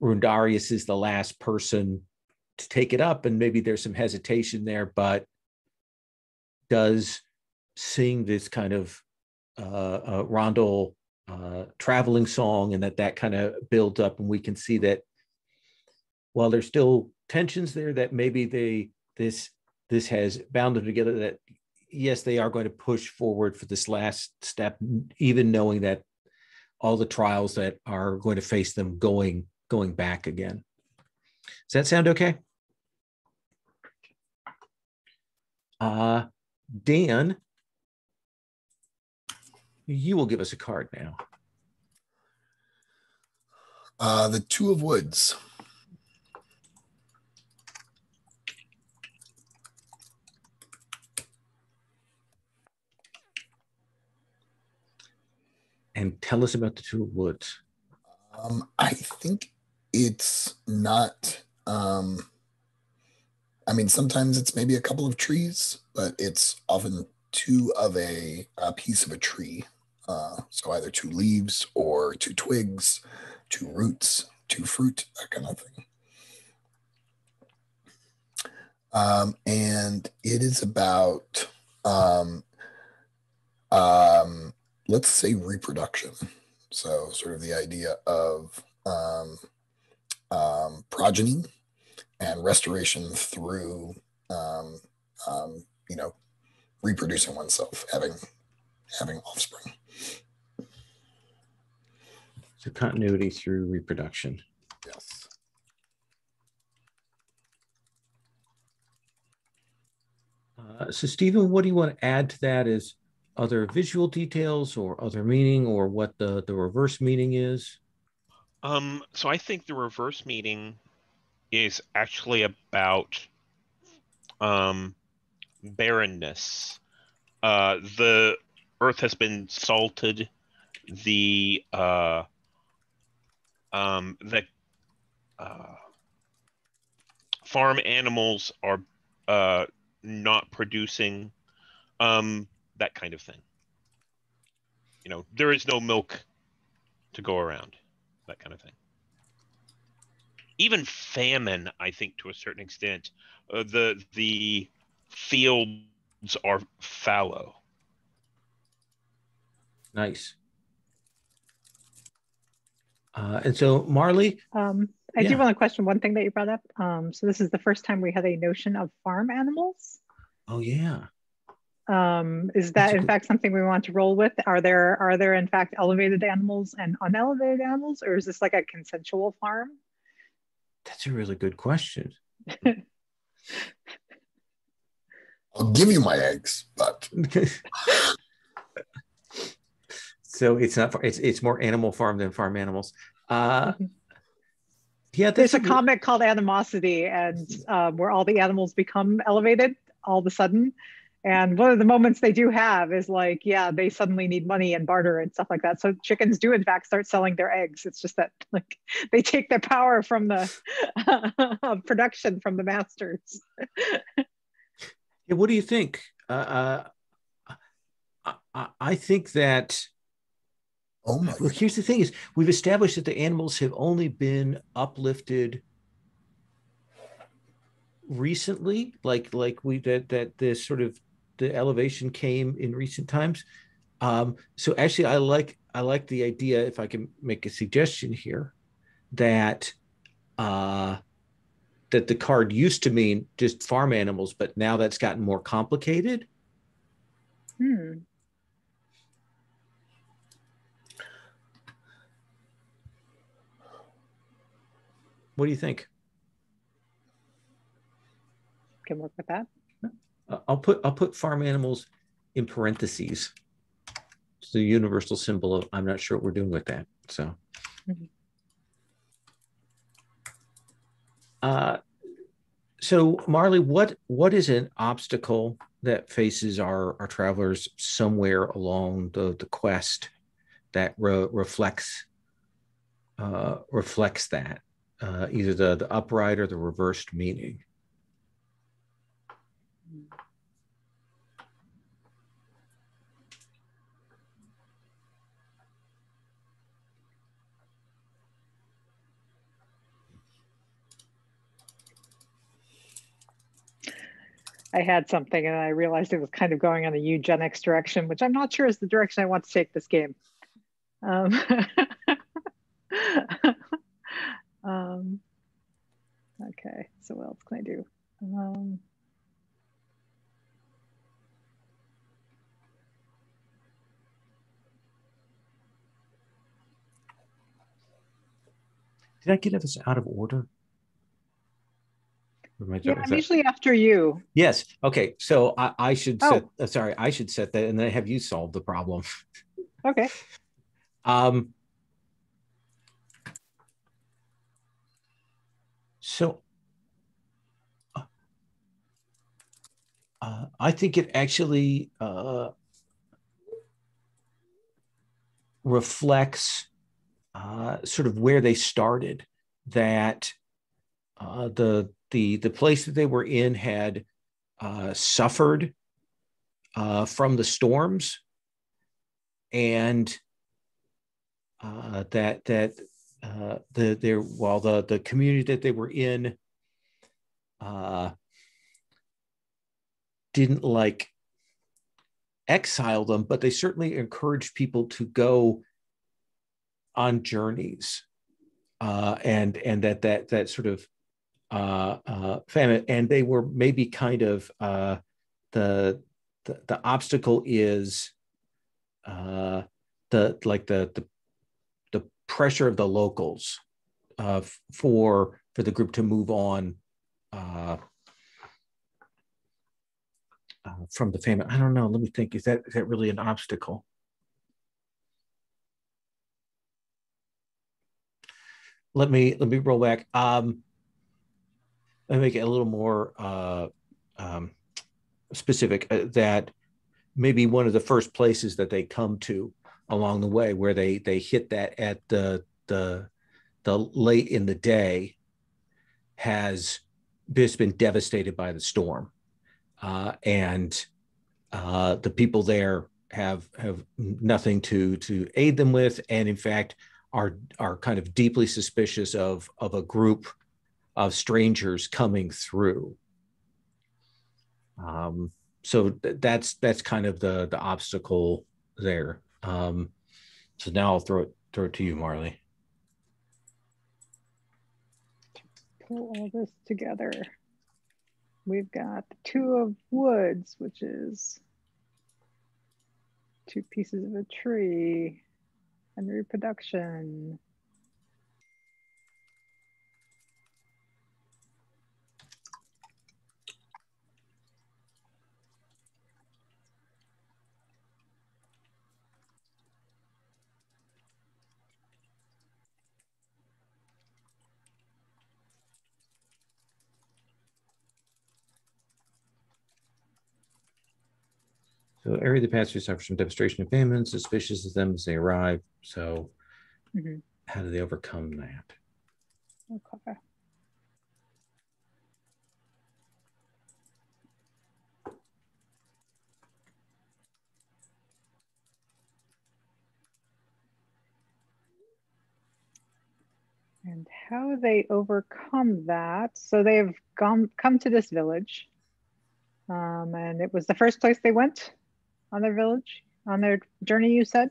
Rundarius is the last person to take it up, and maybe there's some hesitation there, but does sing this kind of rondel traveling song, and that kind of builds up, and we can see that while there's still tensions there, that maybe this has bound them together, that yes, they are going to push forward for this last step, even knowing that all the trials that are going to face them going back again. Does that sound okay? Dan, you will give us a card now.
The Two of Woods.
And tell us about the Two of Woods.
I think it's not, sometimes it's maybe a couple of trees, but it's often two of a piece of a tree. So either two leaves or two twigs, two roots, to fruit, that kind of thing. And it is about, let's say, reproduction. So sort of the idea of progeny and restoration through, reproducing oneself, having offspring.
So continuity through reproduction.
Yes.
So Stephen, what do you want to add to that? Is other visual details or other meaning, or what the reverse meaning is?
So I think the reverse meaning is actually about barrenness. The earth has been salted. The farm animals are not producing, that kind of thing. There is no milk to go around, that kind of thing. Even famine, I think, to a certain extent, the fields are fallow.
Nice. And so, Marley?
I do want to question one thing that you brought up. So this is the first time we had a notion of farm animals.
Oh, yeah.
Is that in fact something we want to roll with? Are there in fact elevated animals and unelevated animals, or is this like a consensual farm?
That's a really good question.
I'll give you my eggs, but
so it's more animal farm than farm animals. Yeah,
there's a comic called Animosity, and where all the animals become elevated all of a sudden. And one of the moments they do have is like, yeah, they suddenly need money and barter and stuff like that. So chickens do in fact start selling their eggs. It's just that like they take their power from the production from the masters.
Yeah, what do you think? I think that.
Oh my!
Well, here's the thing: is we've established that the animals have only been uplifted recently, like that this sort of the elevation came in recent times. So actually, I like the idea. If I can make a suggestion here, that that the card used to mean just farm animals, but now that's gotten more complicated. What do you think?
Can work with that.
I'll put farm animals in parentheses. It's the universal symbol of I'm not sure what we're doing with that. So. So Marley, what is an obstacle that faces our travelers somewhere along the quest that reflects that, either the upright or the reversed meaning?
I had something and I realized it was kind of going on a eugenics direction, which I'm not sure is the direction I want to take this game. Okay, so what else can I do?
Did I get us out of order?
Yeah, I'm usually after you.
Yes. Okay. So I should set. Sorry, I should set that, and then have you solve the problem.
Okay.
So I think it actually reflects sort of where they started. That the place that they were in had suffered from the storms, and that the community that they were in didn't like exile them, but they certainly encouraged people to go on journeys, and that sort of famine, and they were maybe kind of the obstacle is the pressure of the locals for the group to move on from the famine. I don't know. Let me think. Is that really an obstacle? Let me roll back. Let me make it a little more specific. That maybe one of the first places that they come to along the way, where they hit that at the late in the day, has just been devastated by the storm, and the people there have nothing to aid them with, and in fact are kind of deeply suspicious of a group of strangers coming through. So that's kind of the obstacle there. So now I'll throw it to you, Marley.
Pull all this together. We've got the Two of Woods, which is 2 pieces of a tree, and reproduction.
So area of the passage suffers from devastation and famine, suspicious of them as they arrive. So how do they overcome that?
Okay. And how they overcome that. So they've come to this village. And it was the first place they went on their journey, you said?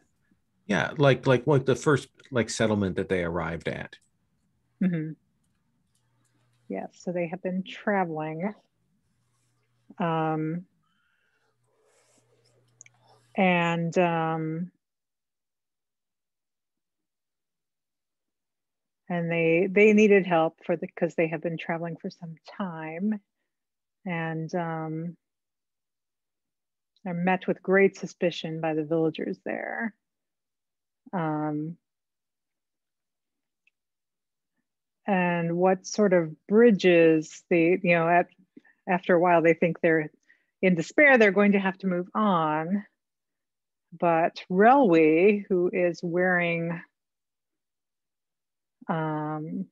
Yeah, like what the first settlement that they arrived at.
Yes, so they have been traveling. And they needed help because they have been traveling for some time, and they're met with great suspicion by the villagers there. And what sort of bridges after a while they think they're in despair, they're going to have to move on. But Relwy, who is wearing who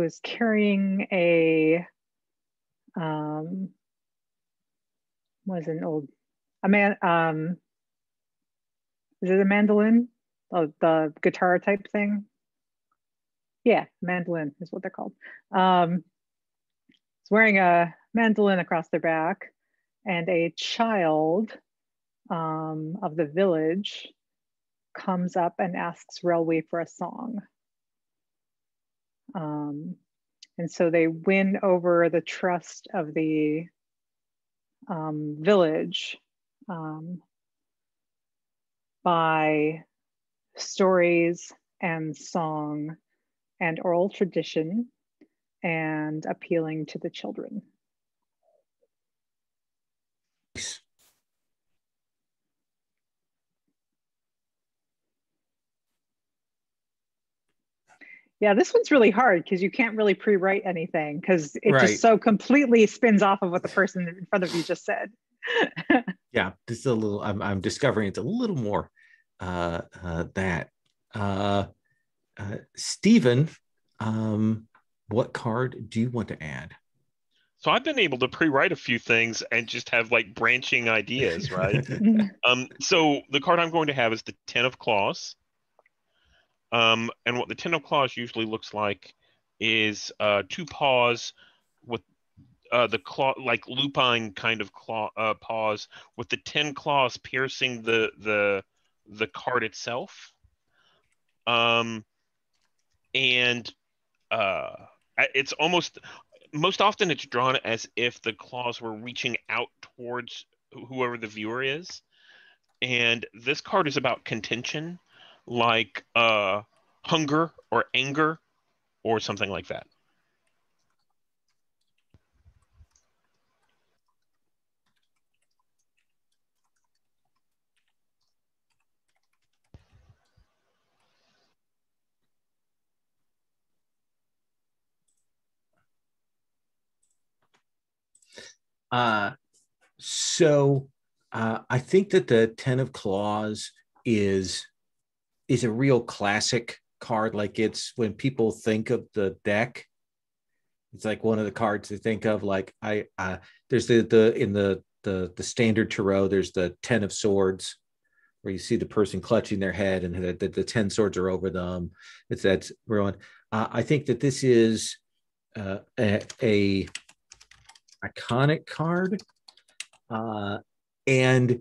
is carrying a is it a mandolin? Oh, the guitar type thing? Yeah, mandolin is what they're called. It's wearing a mandolin across their back, and a child of the village comes up and asks Relwy for a song. And so they win over the trust of the village by stories and song and oral tradition and appealing to the children. Yeah, this one's really hard because you can't really pre-write anything because it just so completely spins off of what the person in front of you just said.
Yeah, this is a little, I'm discovering it's a little more that. Stephen, what card do you want to add?
So I've been able to pre-write a few things and just have like branching ideas, right? So the card I'm going to have is the 10 of Claws. And what the Ten of Claws usually looks like is two paws with the claw, like lupine kind of claw paws, with the 10 claws piercing the card itself. And it's almost, most often it's drawn as if the claws were reaching out towards whoever the viewer is. And this card is about contention, like hunger or anger or something like that.
So I think that the Ten of Claws is a real classic card. Like, it's when people think of the deck, it's like one of the cards they think of. Like, there's the in the standard tarot, there's the Ten of Swords, where you see the person clutching their head and the 10 swords are over them. That's ruin. I think that this is a iconic card, and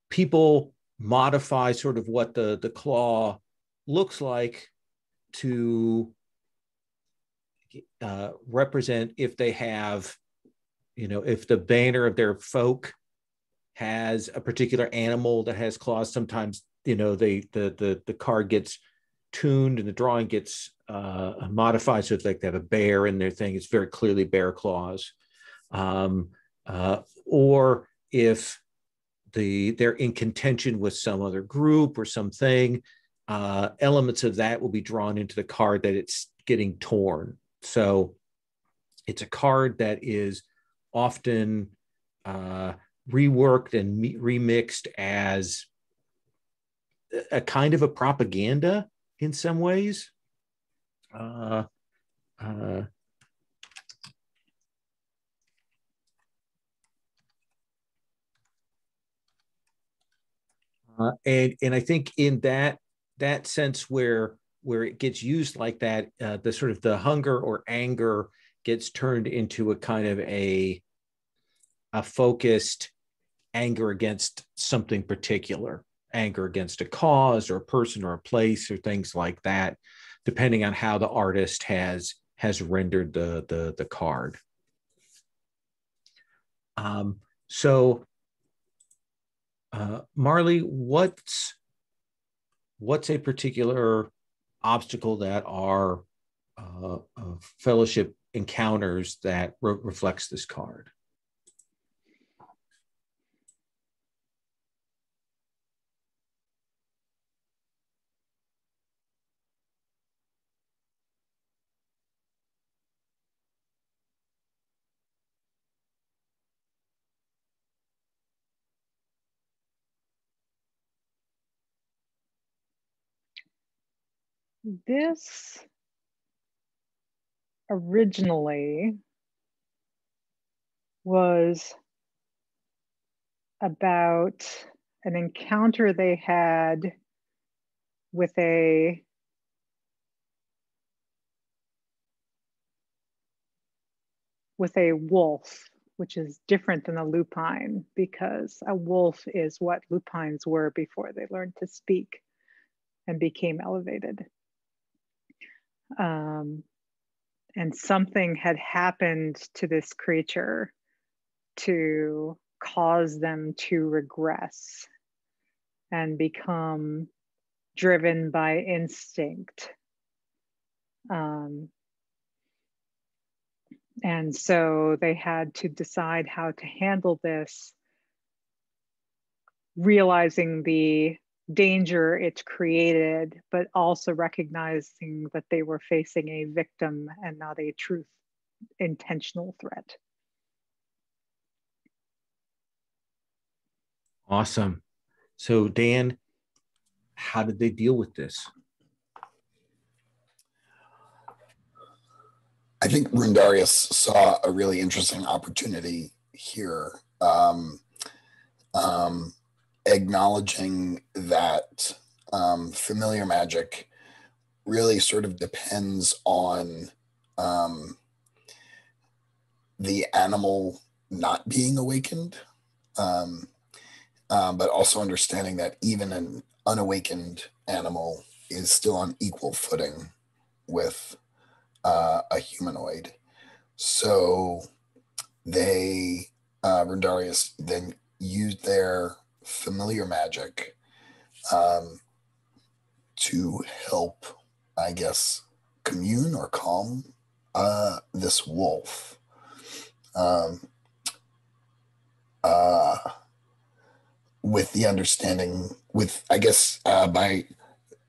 people modify sort of what the claw looks like to represent, if they have, if the banner of their folk has a particular animal that has claws. Sometimes the card gets tuned and the drawing gets modified, so it's like they have a bear in their thing. It's very clearly bear claws. Or if they're in contention with some other group or something, elements of that will be drawn into the card that it's getting torn. So it's a card that is often reworked and remixed as a kind of a propaganda in some ways. And I think in that sense where it gets used like that, the sort of the hunger or anger gets turned into a kind of a focused anger against something particular, anger against a cause or a person or a place or things like that, depending on how the artist has rendered the card. So Marley, what's a particular obstacle that our fellowship encounters that reflects this card?
This originally was about an encounter they had with a wolf, which is different than a lupine, because a wolf is what lupines were before they learned to speak and became elevated. And something had happened to this creature to cause them to regress and become driven by instinct. And so they had to decide how to handle this, realizing the danger it created, but also recognizing that they were facing a victim and not a true intentional threat.
Awesome. So Dan, how did they deal with this?
I think Rundarius saw a really interesting opportunity here, acknowledging that familiar magic really sort of depends on the animal not being awakened, but also understanding that even an unawakened animal is still on equal footing with a humanoid. So they, Rundarius, then used their familiar magic to help, I guess, commune or calm this wolf. With the understanding, with, I guess, by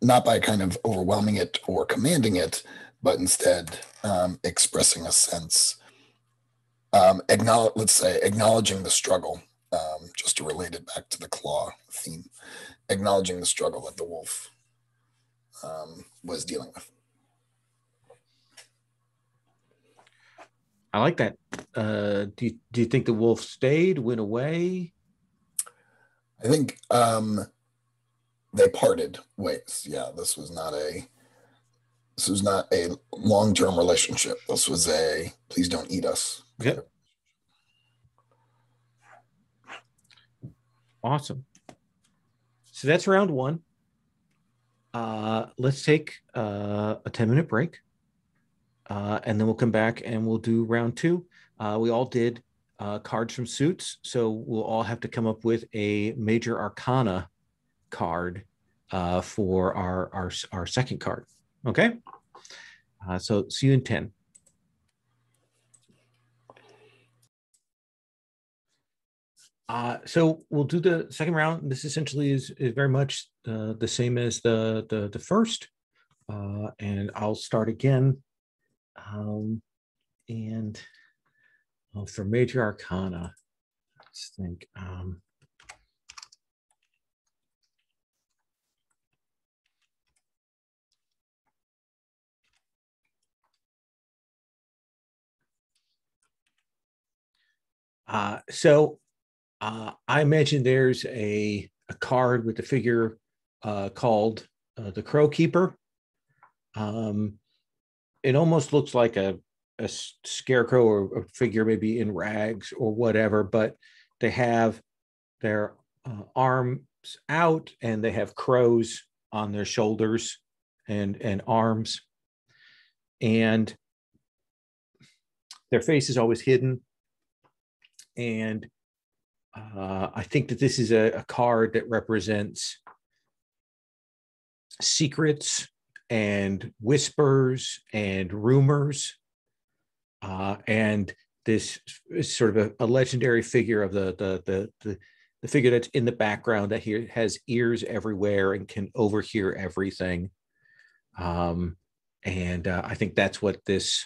not by kind of overwhelming it or commanding it, but instead expressing a sense, let's say acknowledging the struggle, just to relate it back to the claw theme, acknowledging the struggle that the wolf was dealing with.
I like that. Do you think the wolf stayed, went away?
I think they parted ways. Yeah, this was not a long-term relationship. This was a please don't eat us.
Yep. Awesome. So that's round one. Let's take a 10-minute break. And then we'll come back and we'll do round two. We all did cards from suits, so we'll all have to come up with a major arcana card for our second card. Okay? So see you in 10. So we'll do the second round. This essentially is very much the same as the first. And I'll start again. And for major arcana, let's think. So I imagine there's a card with the figure called the Crow Keeper. It almost looks like a scarecrow or a figure maybe in rags or whatever, but they have their arms out and they have crows on their shoulders and arms, and their face is always hidden. And I think that this is a card that represents secrets and whispers and rumors. And this is sort of a legendary figure of the figure that's in the background that has ears everywhere and can overhear everything. And I think that's what this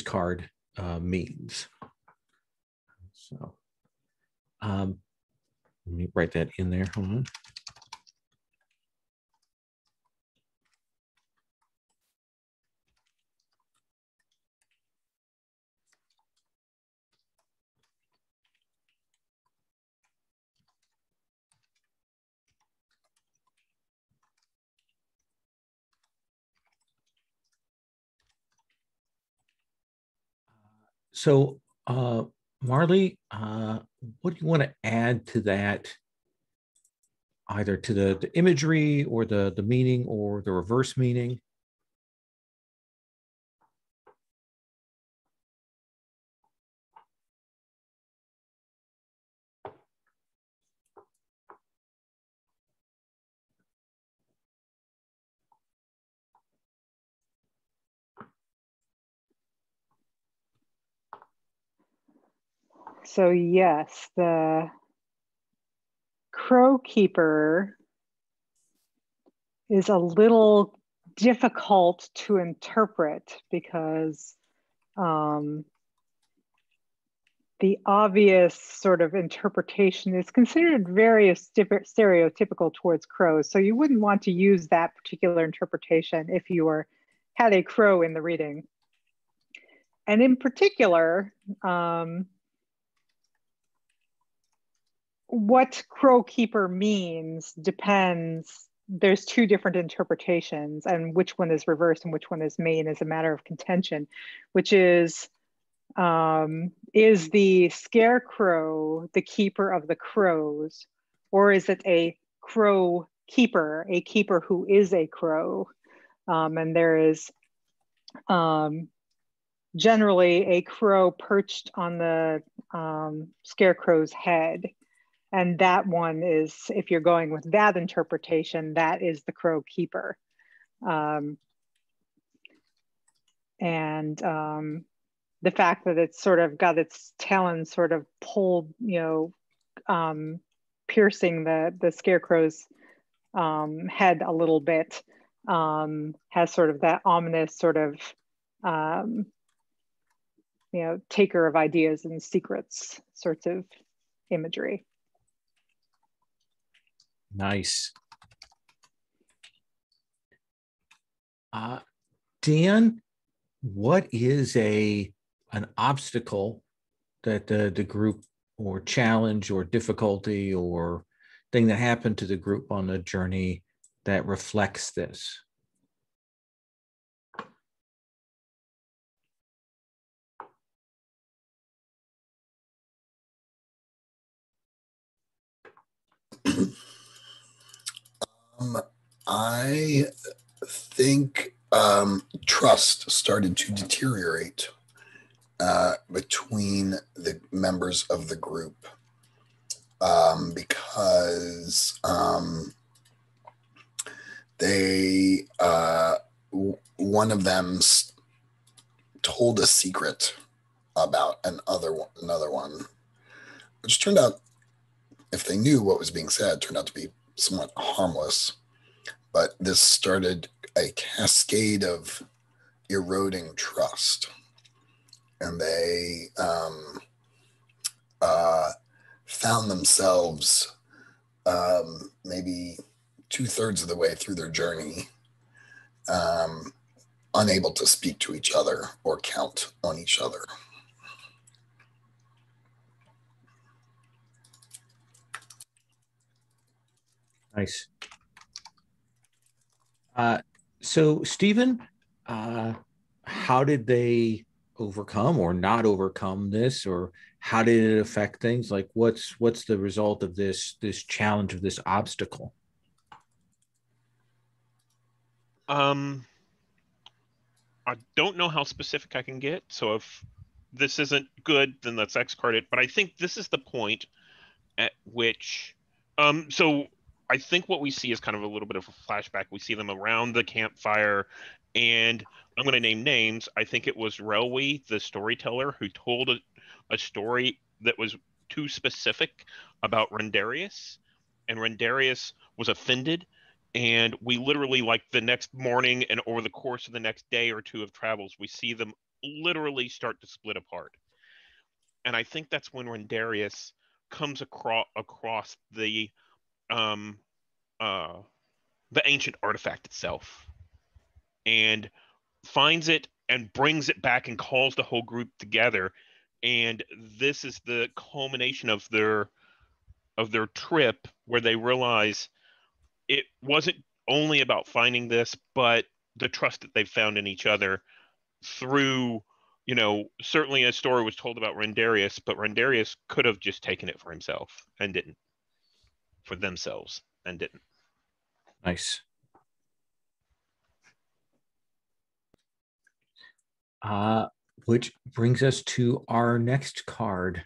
card means. So let me write that in there. Hold on. So, Marley, what do you want to add to that, either to the imagery or the meaning or the reverse meaning?
So yes, the Crow Keeper is a little difficult to interpret because the obvious sort of interpretation is considered very stereotypical towards crows. So you wouldn't want to use that particular interpretation if you had a crow in the reading. And in particular, what Crow Keeper means depends there's two different interpretations, and which one is reversed and which one is main is a matter of contention, which is the scarecrow the keeper of the crows, or is it a crow keeper, a keeper who is a crow? And there is generally a crow perched on the scarecrow's head. And that one is, if you're going with that interpretation, that is the crow keeper. The fact that it's sort of got its talons sort of pulled, piercing the scarecrow's head a little bit, has sort of that ominous sort of, taker of ideas and secrets sorts of imagery.
Nice. Dan, what is an obstacle that the group, or challenge or difficulty or thing that happened to the group on the journey that reflects this?
I think trust started to deteriorate between the members of the group, because they one of them told a secret about another one, which turned out, if they knew what was being said, turned out to be somewhat harmless. But this started a cascade of eroding trust, and they found themselves maybe 2/3 of the way through their journey, unable to speak to each other or count on each other.
Nice. So, Stephen, how did they overcome or not overcome this, or how did it affect things? Like, what's the result of this challenge, of this obstacle?
I don't know how specific I can get, so if this isn't good, then let's X-card it. But I think this is the point at which, so I think what we see is kind of a little bit of a flashback. We see them around the campfire, and I'm going to name names. I think it was Relwy, the storyteller, who told a story that was too specific about Rendarius, and Rendarius was offended. And we literally, like the next morning and over the course of the next day or two of travels, we see them literally start to split apart. And I think that's when Rendarius comes across the ancient artifact itself, and finds it and brings it back and calls the whole group together. And this is the culmination of their trip, where they realize it wasn't only about finding this, but the trust that they've found in each other through, certainly a story was told about Rendarius, but Rendarius could have just taken it for himself and didn't, for themselves and didn't.
Nice. Which brings us to our next card.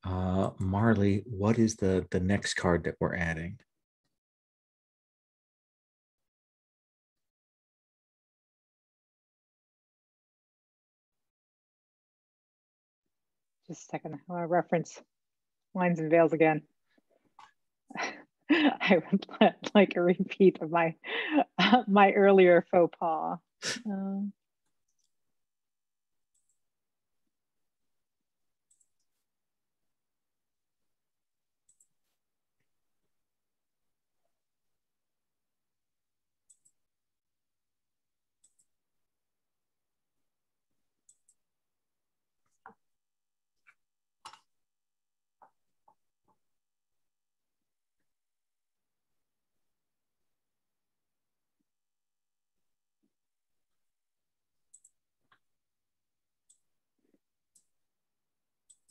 Marley, what is the next card that we're adding?
Just a second, I want to reference Lines and Veils again. I would like a repeat of my my earlier faux pas.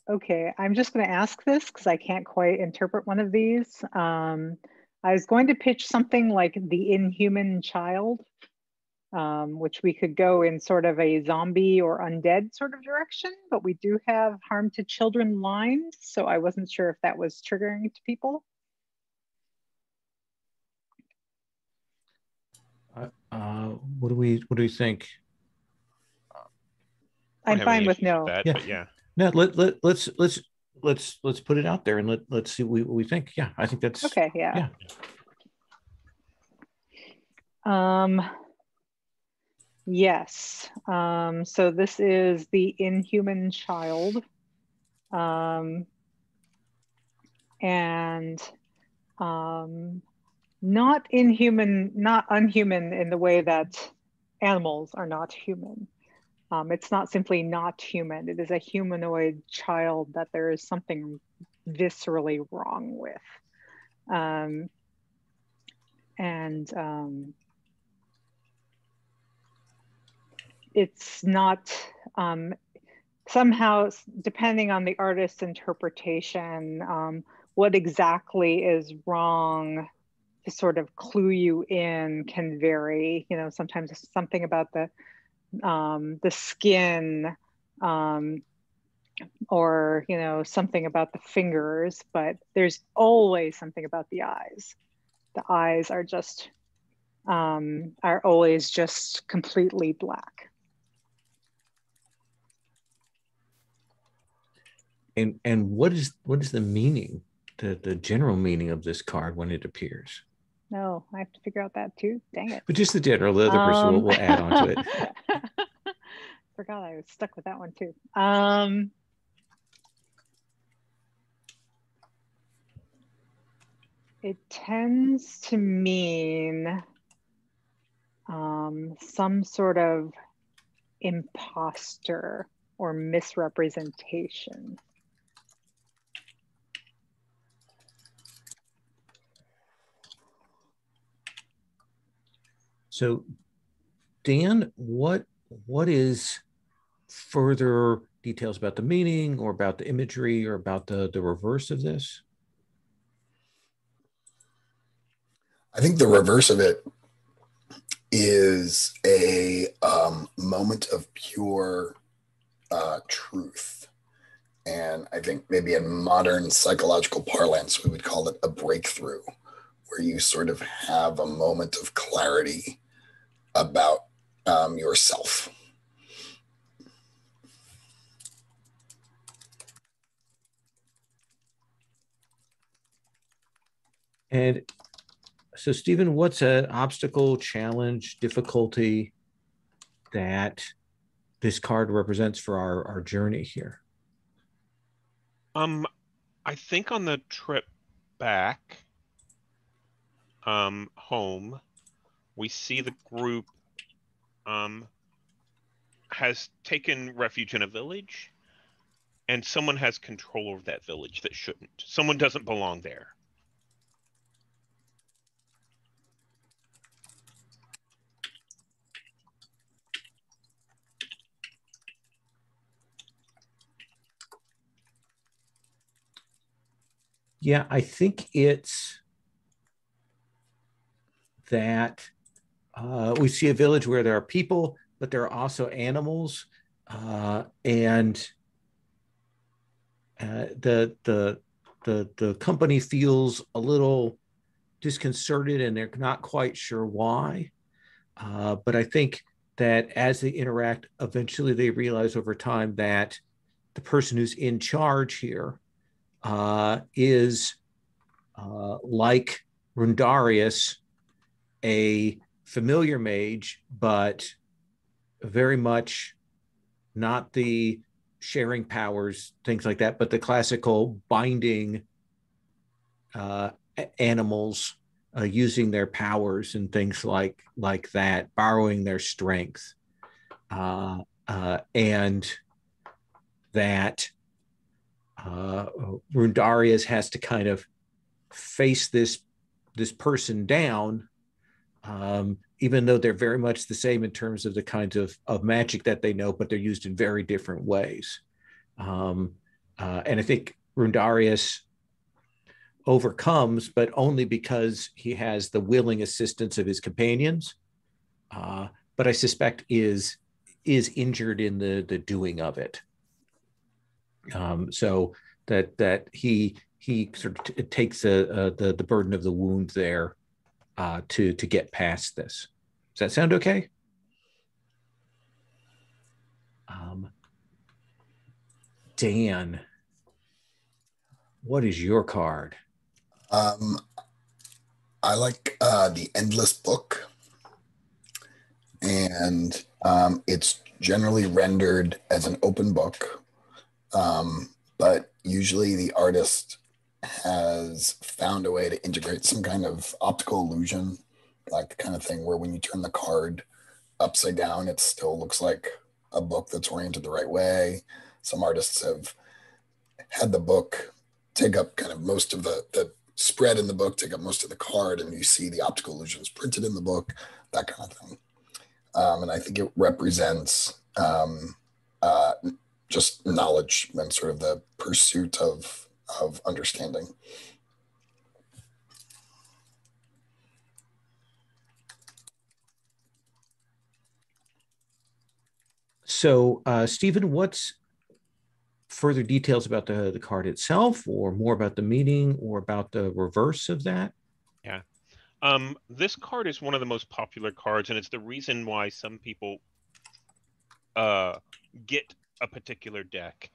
Okay, I'm just going to ask this because I can't quite interpret one of these. I was going to pitch something like the inhuman child, which we could go in sort of a zombie or undead sort of direction, but we do have harm to children lines, so I wasn't sure if that was triggering to people.
What do we think?
I'm fine with no.
With that,
Yeah.
But yeah.
No, let's put it out there and let's see what we think. Yeah, I think that's
okay. Yeah. Yes. So this is the inhuman child. And not inhuman, not unhuman in the way that animals are not human. It's not simply not human. It is a humanoid child that there is something viscerally wrong with. It's not, somehow, depending on the artist's interpretation, what exactly is wrong to sort of clue you in can vary. You know, sometimes it's something about the skin, or, you know, something about the fingers, but there's always something about the eyes. The eyes are just, are always just completely black.
And what is the meaning, the general meaning of this card when it appears?
No, I have to figure out that too. Dang it.
But just the general, the other person will add on to it.
Forgot I was stuck with that one too. It tends to mean some sort of imposter or misrepresentation.
So, Dan, what is further details about the meaning or about the imagery or about the reverse of this?
I think the reverse of it is a moment of pure truth. And I think maybe in modern psychological parlance, we would call it a breakthrough, where you sort of have a moment of clarity about yourself.
And so, Stephen, what's an obstacle, challenge, difficulty that this card represents for our journey here?
I think on the trip back home, we see the group has taken refuge in a village, and someone has control over that village that shouldn't. Someone doesn't belong there.
Yeah, I think it's that we see a village where there are people, but there are also animals, and the company feels a little disconcerted, and they're not quite sure why. But I think that as they interact, eventually they realize over time that the person who's in charge here is like Rundarius, a familiar mage, but very much not the sharing powers, things like that, but the classical binding animals, using their powers and things like that, borrowing their strength, and that Rundarius has to kind of face this person down, even though they're very much the same in terms of the kinds of magic that they know, but they're used in very different ways. And I think Rundarius overcomes, but only because he has the willing assistance of his companions. But I suspect is injured in the doing of it. So that he sort of takes the burden of the wound there to get past this. Does that sound okay? Dan, what is your card?
I like the Endless Book, and it's generally rendered as an open book, but usually the artist has found a way to integrate some kind of optical illusion, like the kind of thing where when you turn the card upside down, it still looks like a book that's oriented the right way. Some artists have had the book take up kind of most of the spread in the book, take up most of the card, and you see the optical illusions printed in the book, that kind of thing. And I think it represents just knowledge and sort of the pursuit of understanding.
So, Stephen, what's further details about the card itself, or more about the meaning, or about the reverse of that?
Yeah. This card is one of the most popular cards, and it's the reason why some people get a particular deck.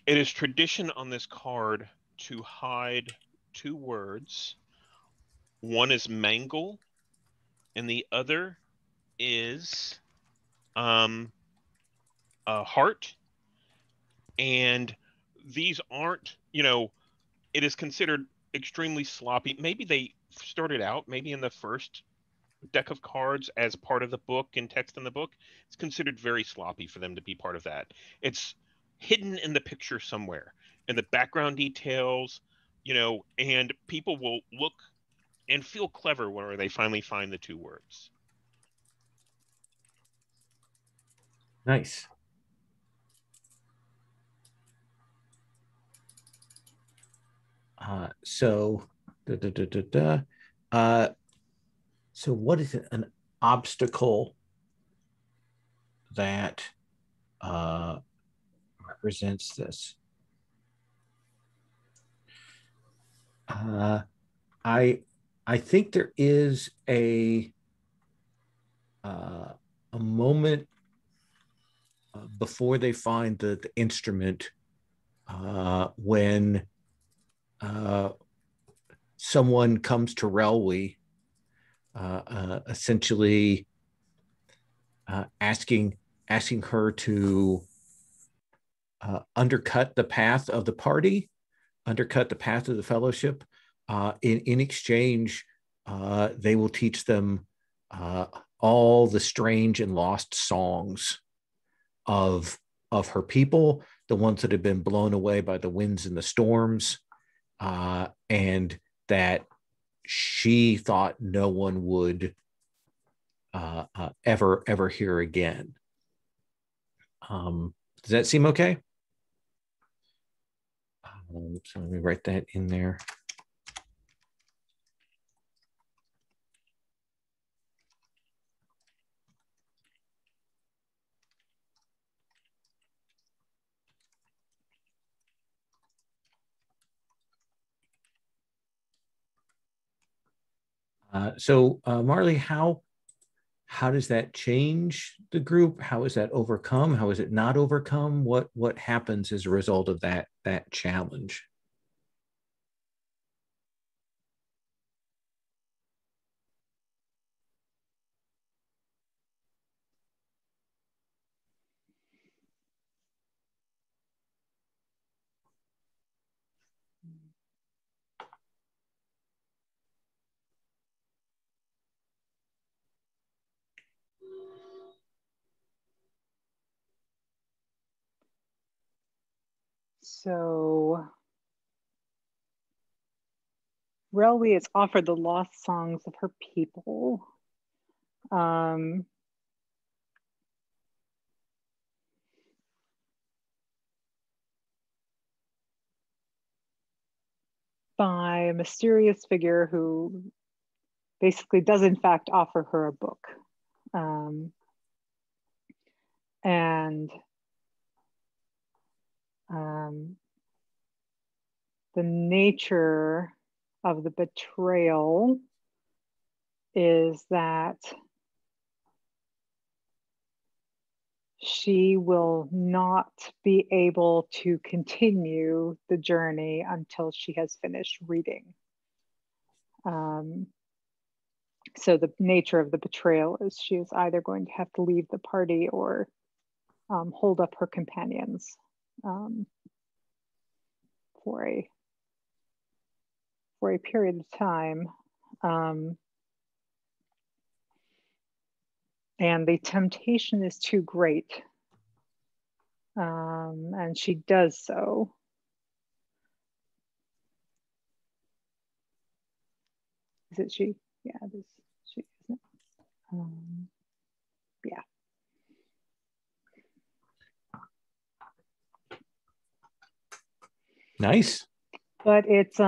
It is tradition on this card to hide two words. One is mangle, and the other is a heart. And these aren't, it is considered extremely sloppy. Maybe they started out maybe in the first deck of cards as part of the book and text in the book. It's considered very sloppy for them to be part of that. It's hidden in the picture somewhere, in the background details, and people will look and feel clever whenever they finally find the two words.
Nice. So, so what is an obstacle that represents this? I think there is a moment before they find the instrument when someone comes to Relwy, essentially asking her to undercut the path of the party, undercut the path of the fellowship. In exchange, they will teach them all the strange and lost songs of her people, the ones that have been blown away by the winds and the storms, and that she thought no one would ever hear again. Does that seem okay? So let me write that in there. So Marley, how does that change the group? How is that overcome? How is it not overcome? What happens as a result of that challenge?
So Relwy is offered the lost songs of her people. by a mysterious figure who basically does in fact offer her a book. And the nature of the betrayal is that she will not be able to continue the journey until she has finished reading. So the nature of the betrayal is she is either going to have to leave the party or hold up her companions for a period of time. And the temptation is too great. And she does so. Is it she? Yeah, it is she, isn't it? Yeah.
Nice.
But it's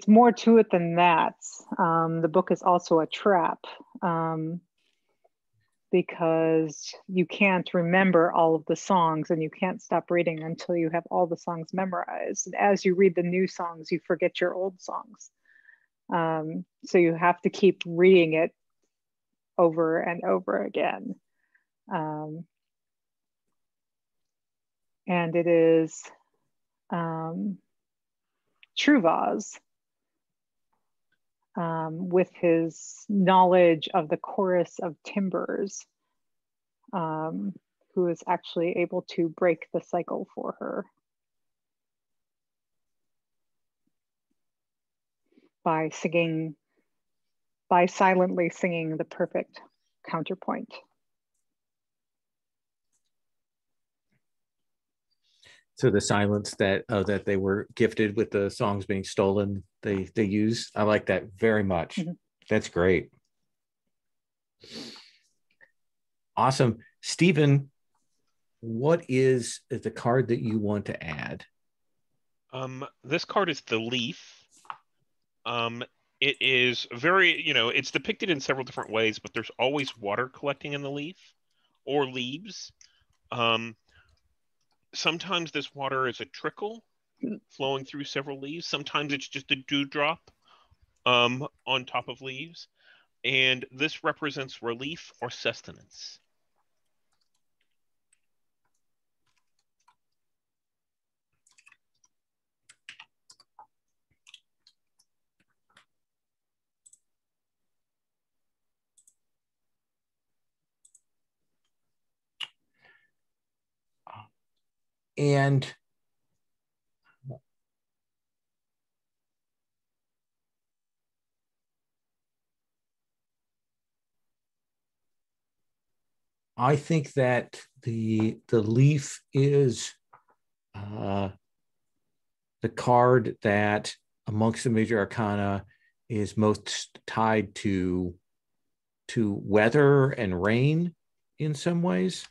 more to it than that. The book is also a trap because you can't remember all of the songs and you can't stop reading until you have all the songs memorized. And as you read the new songs, you forget your old songs. So you have to keep reading it over and over again. And it is Truvaz, with his knowledge of the chorus of timbers, who is actually able to break the cycle for her by silently singing the perfect counterpoint.
So the silence that they were gifted with the songs being stolen, they use. I like that very much. Mm-hmm. That's great. Awesome. Stephen, what is the card that you want to add?
This card is the leaf. It is very, it's depicted in several different ways, but there's always water collecting in the leaf or leaves. Sometimes this water is a trickle flowing through several leaves. Sometimes it's just a dewdrop on top of leaves. And this represents relief or sustenance.
And I think that the leaf is the card that amongst the major arcana is most tied to weather and rain in some ways.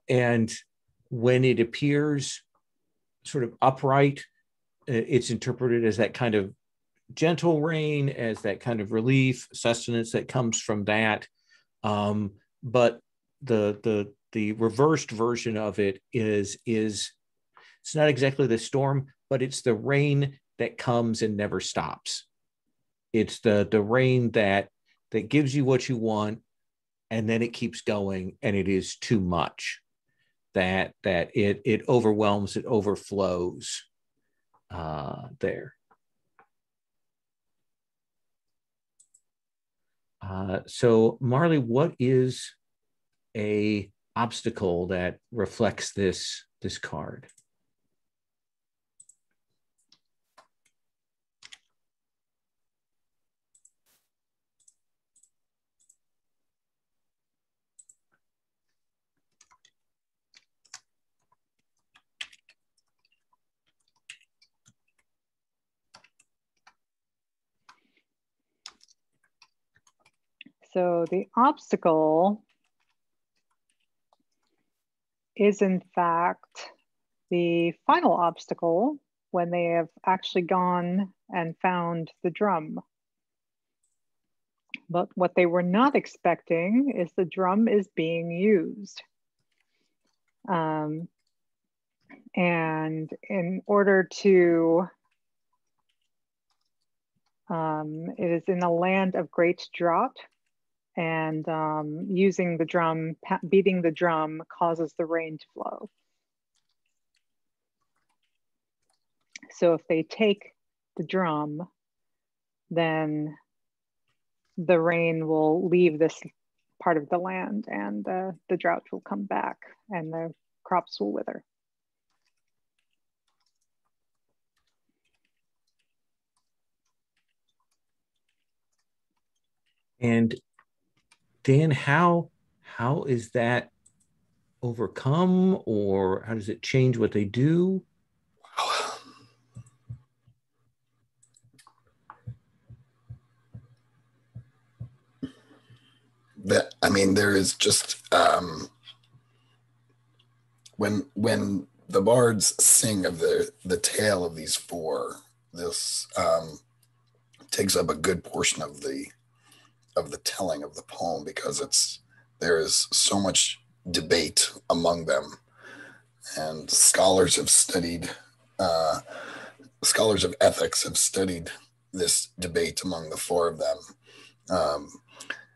And when it appears sort of upright, it's interpreted as that kind of gentle rain, as that kind of relief, sustenance that comes from that. But the reversed version of it is it's not exactly the storm, but it's the rain that comes and never stops. It's the rain that gives you what you want, and then it keeps going, and it is too much. That it overwhelms, it overflows there. So Marley, what is a obstacle that reflects this card?
So the obstacle is in fact the final obstacle when they have actually gone and found the drum. But what they were not expecting is the drum is being used. And in order to, it is in a land of great drought, and using the drum, beating the drum causes the rain to flow. So if they take the drum, then the rain will leave this part of the land, and the drought will come back and the crops will wither.
And Dan, how is that overcome, or how does it change what they do?
That, I mean, there is just when the bards sing of the tale of these four, this takes up a good portion of the telling of the poem, because there is so much debate among them, and scholars of ethics have studied this debate among the four of them,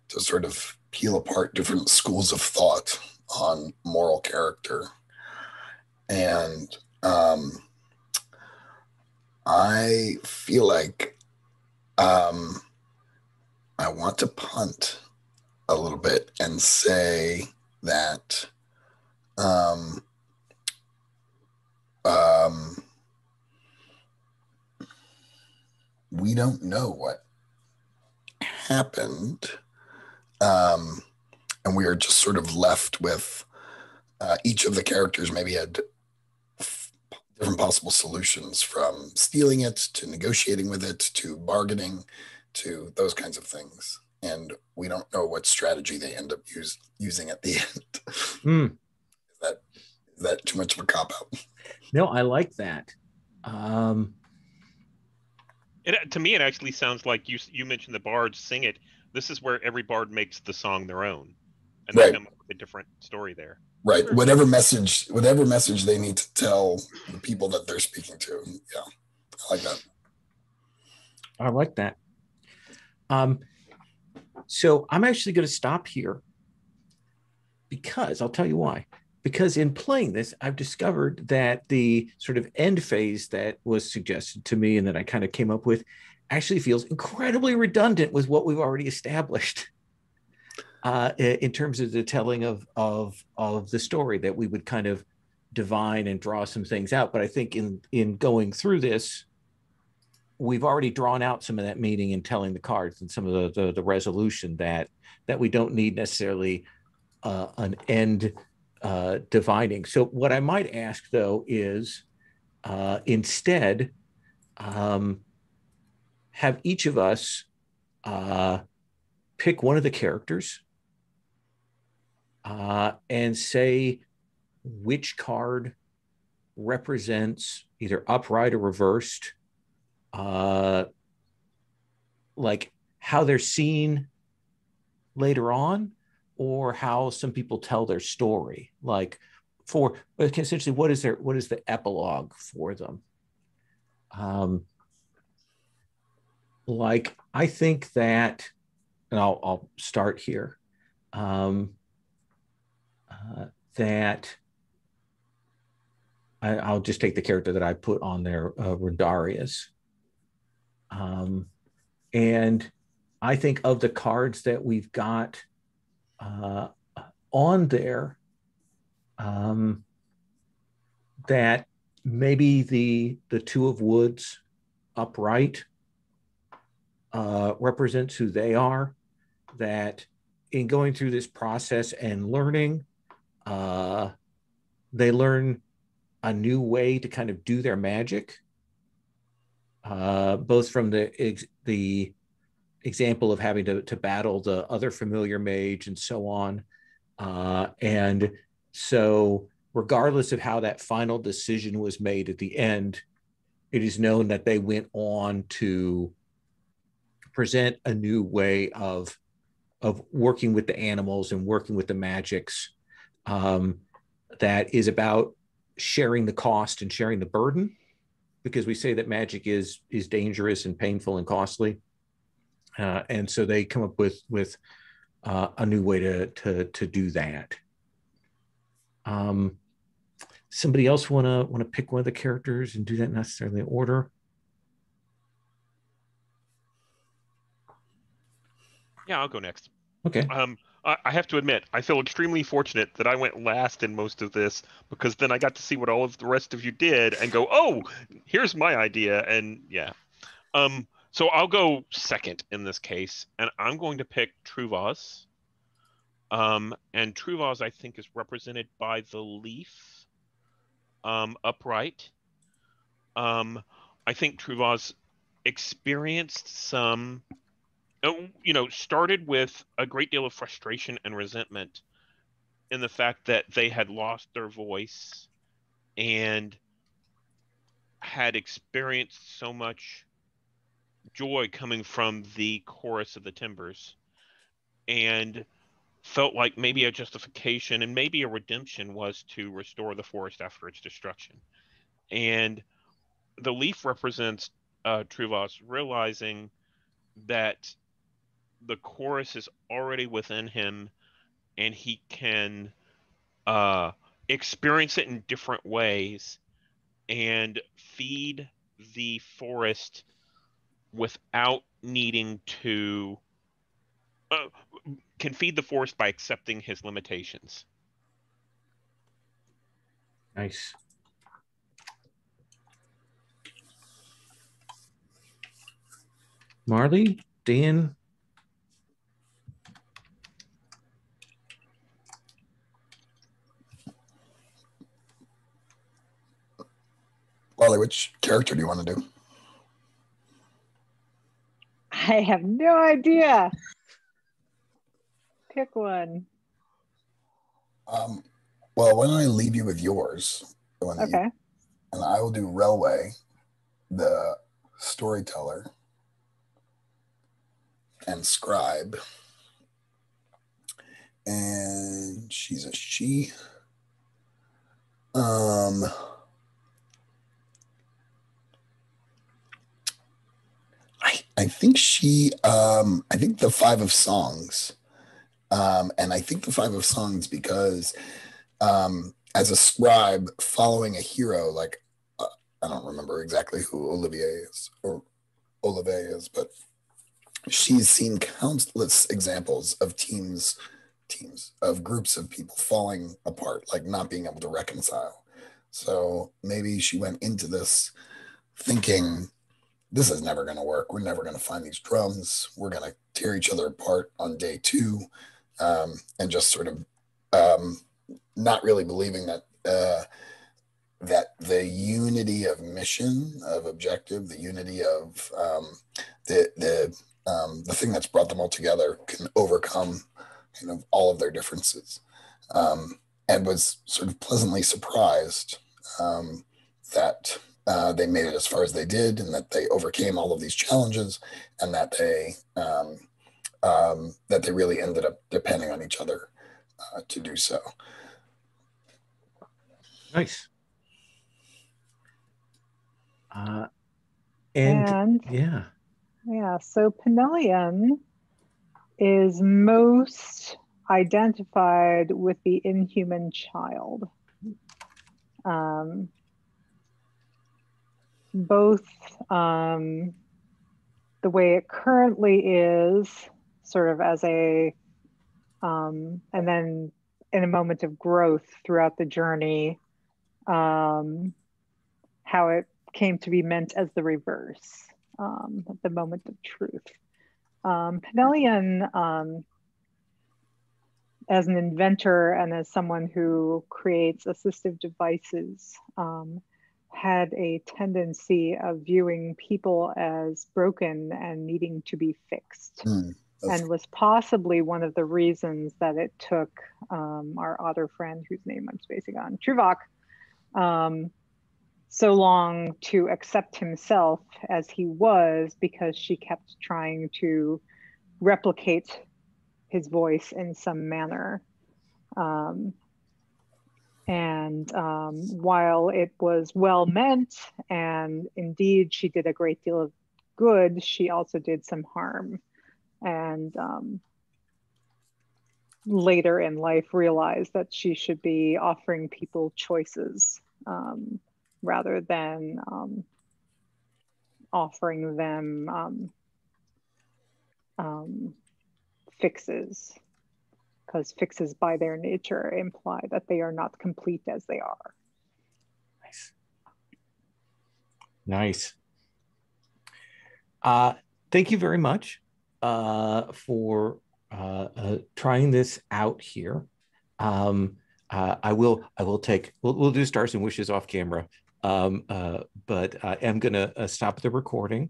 to sort of peel apart different schools of thought on moral character. And I feel like I want to punt a little bit and say that we don't know what happened, and we are just sort of left with each of the characters maybe had different possible solutions, from stealing it to negotiating with it to bargaining to those kinds of things, and we don't know what strategy they end up using at the end. Is that too much of a cop-out?
No, I like that.
To me, it actually sounds like you mentioned the bards sing it. This is where every bard makes the song their own, and they come up with a different story there.
Right. Whatever message they need to tell the people that they're speaking to. Yeah, I like that.
I like that. So I'm actually going to stop here, because I'll tell you why. Because in playing this, I've discovered that the sort of end phase that was suggested to me and that I kind of came up with actually feels incredibly redundant with what we've already established in terms of the telling of the story, that we would kind of divine and draw some things out. But I think in going through this, we've already drawn out some of that meaning in telling the cards, and some of the resolution that we don't need necessarily an end divining. So what I might ask, though, is instead have each of us pick one of the characters and say which card represents, either upright or reversed, like how they're seen later on, or how some people tell their story. Like, for essentially, what is the epilogue for them? Like, I think that, and I'll start here, that I'll just take the character that I put on there, Rodarius. And I think of the cards that we've got on there, that maybe the Two of Woods upright represents who they are, that in going through this process and learning, they learn a new way to kind of do their magic, both from the example of having to battle the other familiar mage and so on. And so regardless of how that final decision was made at the end, it is known that they went on to present a new way of working with the animals and working with the magics, that is about sharing the cost and sharing the burden, because we say that magic is dangerous and painful and costly, and so they come up with a new way to do that. Somebody else want to pick one of the characters and do that necessarily in order?
Yeah, I'll go next.
Okay.
I have to admit, I feel extremely fortunate that I went last in most of this, because then I got to see what all of the rest of you did and go, oh, here's my idea. And yeah. So I'll go second in this case, and I'm going to pick Truvaz. And Truvaz, I think, is represented by the leaf, upright. I think Truvaz experienced some, started with a great deal of frustration and resentment in the fact that they had lost their voice and had experienced so much joy coming from the chorus of the timbers, and felt like maybe a justification and maybe a redemption was to restore the forest after its destruction. And the leaf represents Truvas realizing that the chorus is already within him, and he can experience it in different ways and feed the forest without needing to can feed the forest by accepting his limitations.
Nice. Marley, Dan.
Marley, which character do you want to do?
I have no idea. Pick one.
Well, why don't I leave you with yours?
Okay.
And I will do Railway, the storyteller and scribe. And she's a she. I think I think the Five of Songs. And I think the Five of Songs because as a scribe following a hero, like I don't remember exactly who Olivier is or Olivier is, but she's seen countless examples of teams of groups of people falling apart, like not being able to reconcile. So maybe she went into this thinking, this is never going to work. We're never going to find these drums. We're going to tear each other apart on day 2. And just sort of not really believing that that the unity of mission, of objective, the unity of the thing that's brought them all together can overcome kind of all of their differences, and was sort of pleasantly surprised that they made it as far as they did, and that they overcame all of these challenges, and that they really ended up depending on each other to do so.
Nice.
And
yeah.
So Penellian is most identified with the inhuman child. Both the way it currently is, sort of as a, and then in a moment of growth throughout the journey, how it came to be meant as the reverse, at the moment of truth. Penellian, as an inventor and as someone who creates assistive devices, had a tendency of viewing people as broken and needing to be fixed. and was possibly one of the reasons that it took our otter friend, whose name I'm spacing on, Truvok, so long to accept himself as he was, because she kept trying to replicate his voice in some manner. While it was well meant, and indeed she did a great deal of good, she also did some harm. And later in life realized that she should be offering people choices rather than offering them fixes, because fixes by their nature imply that they are not complete as they are.
Nice. Thank you very much for trying this out here. I will take, we'll do stars and wishes off camera, but I am going to stop the recording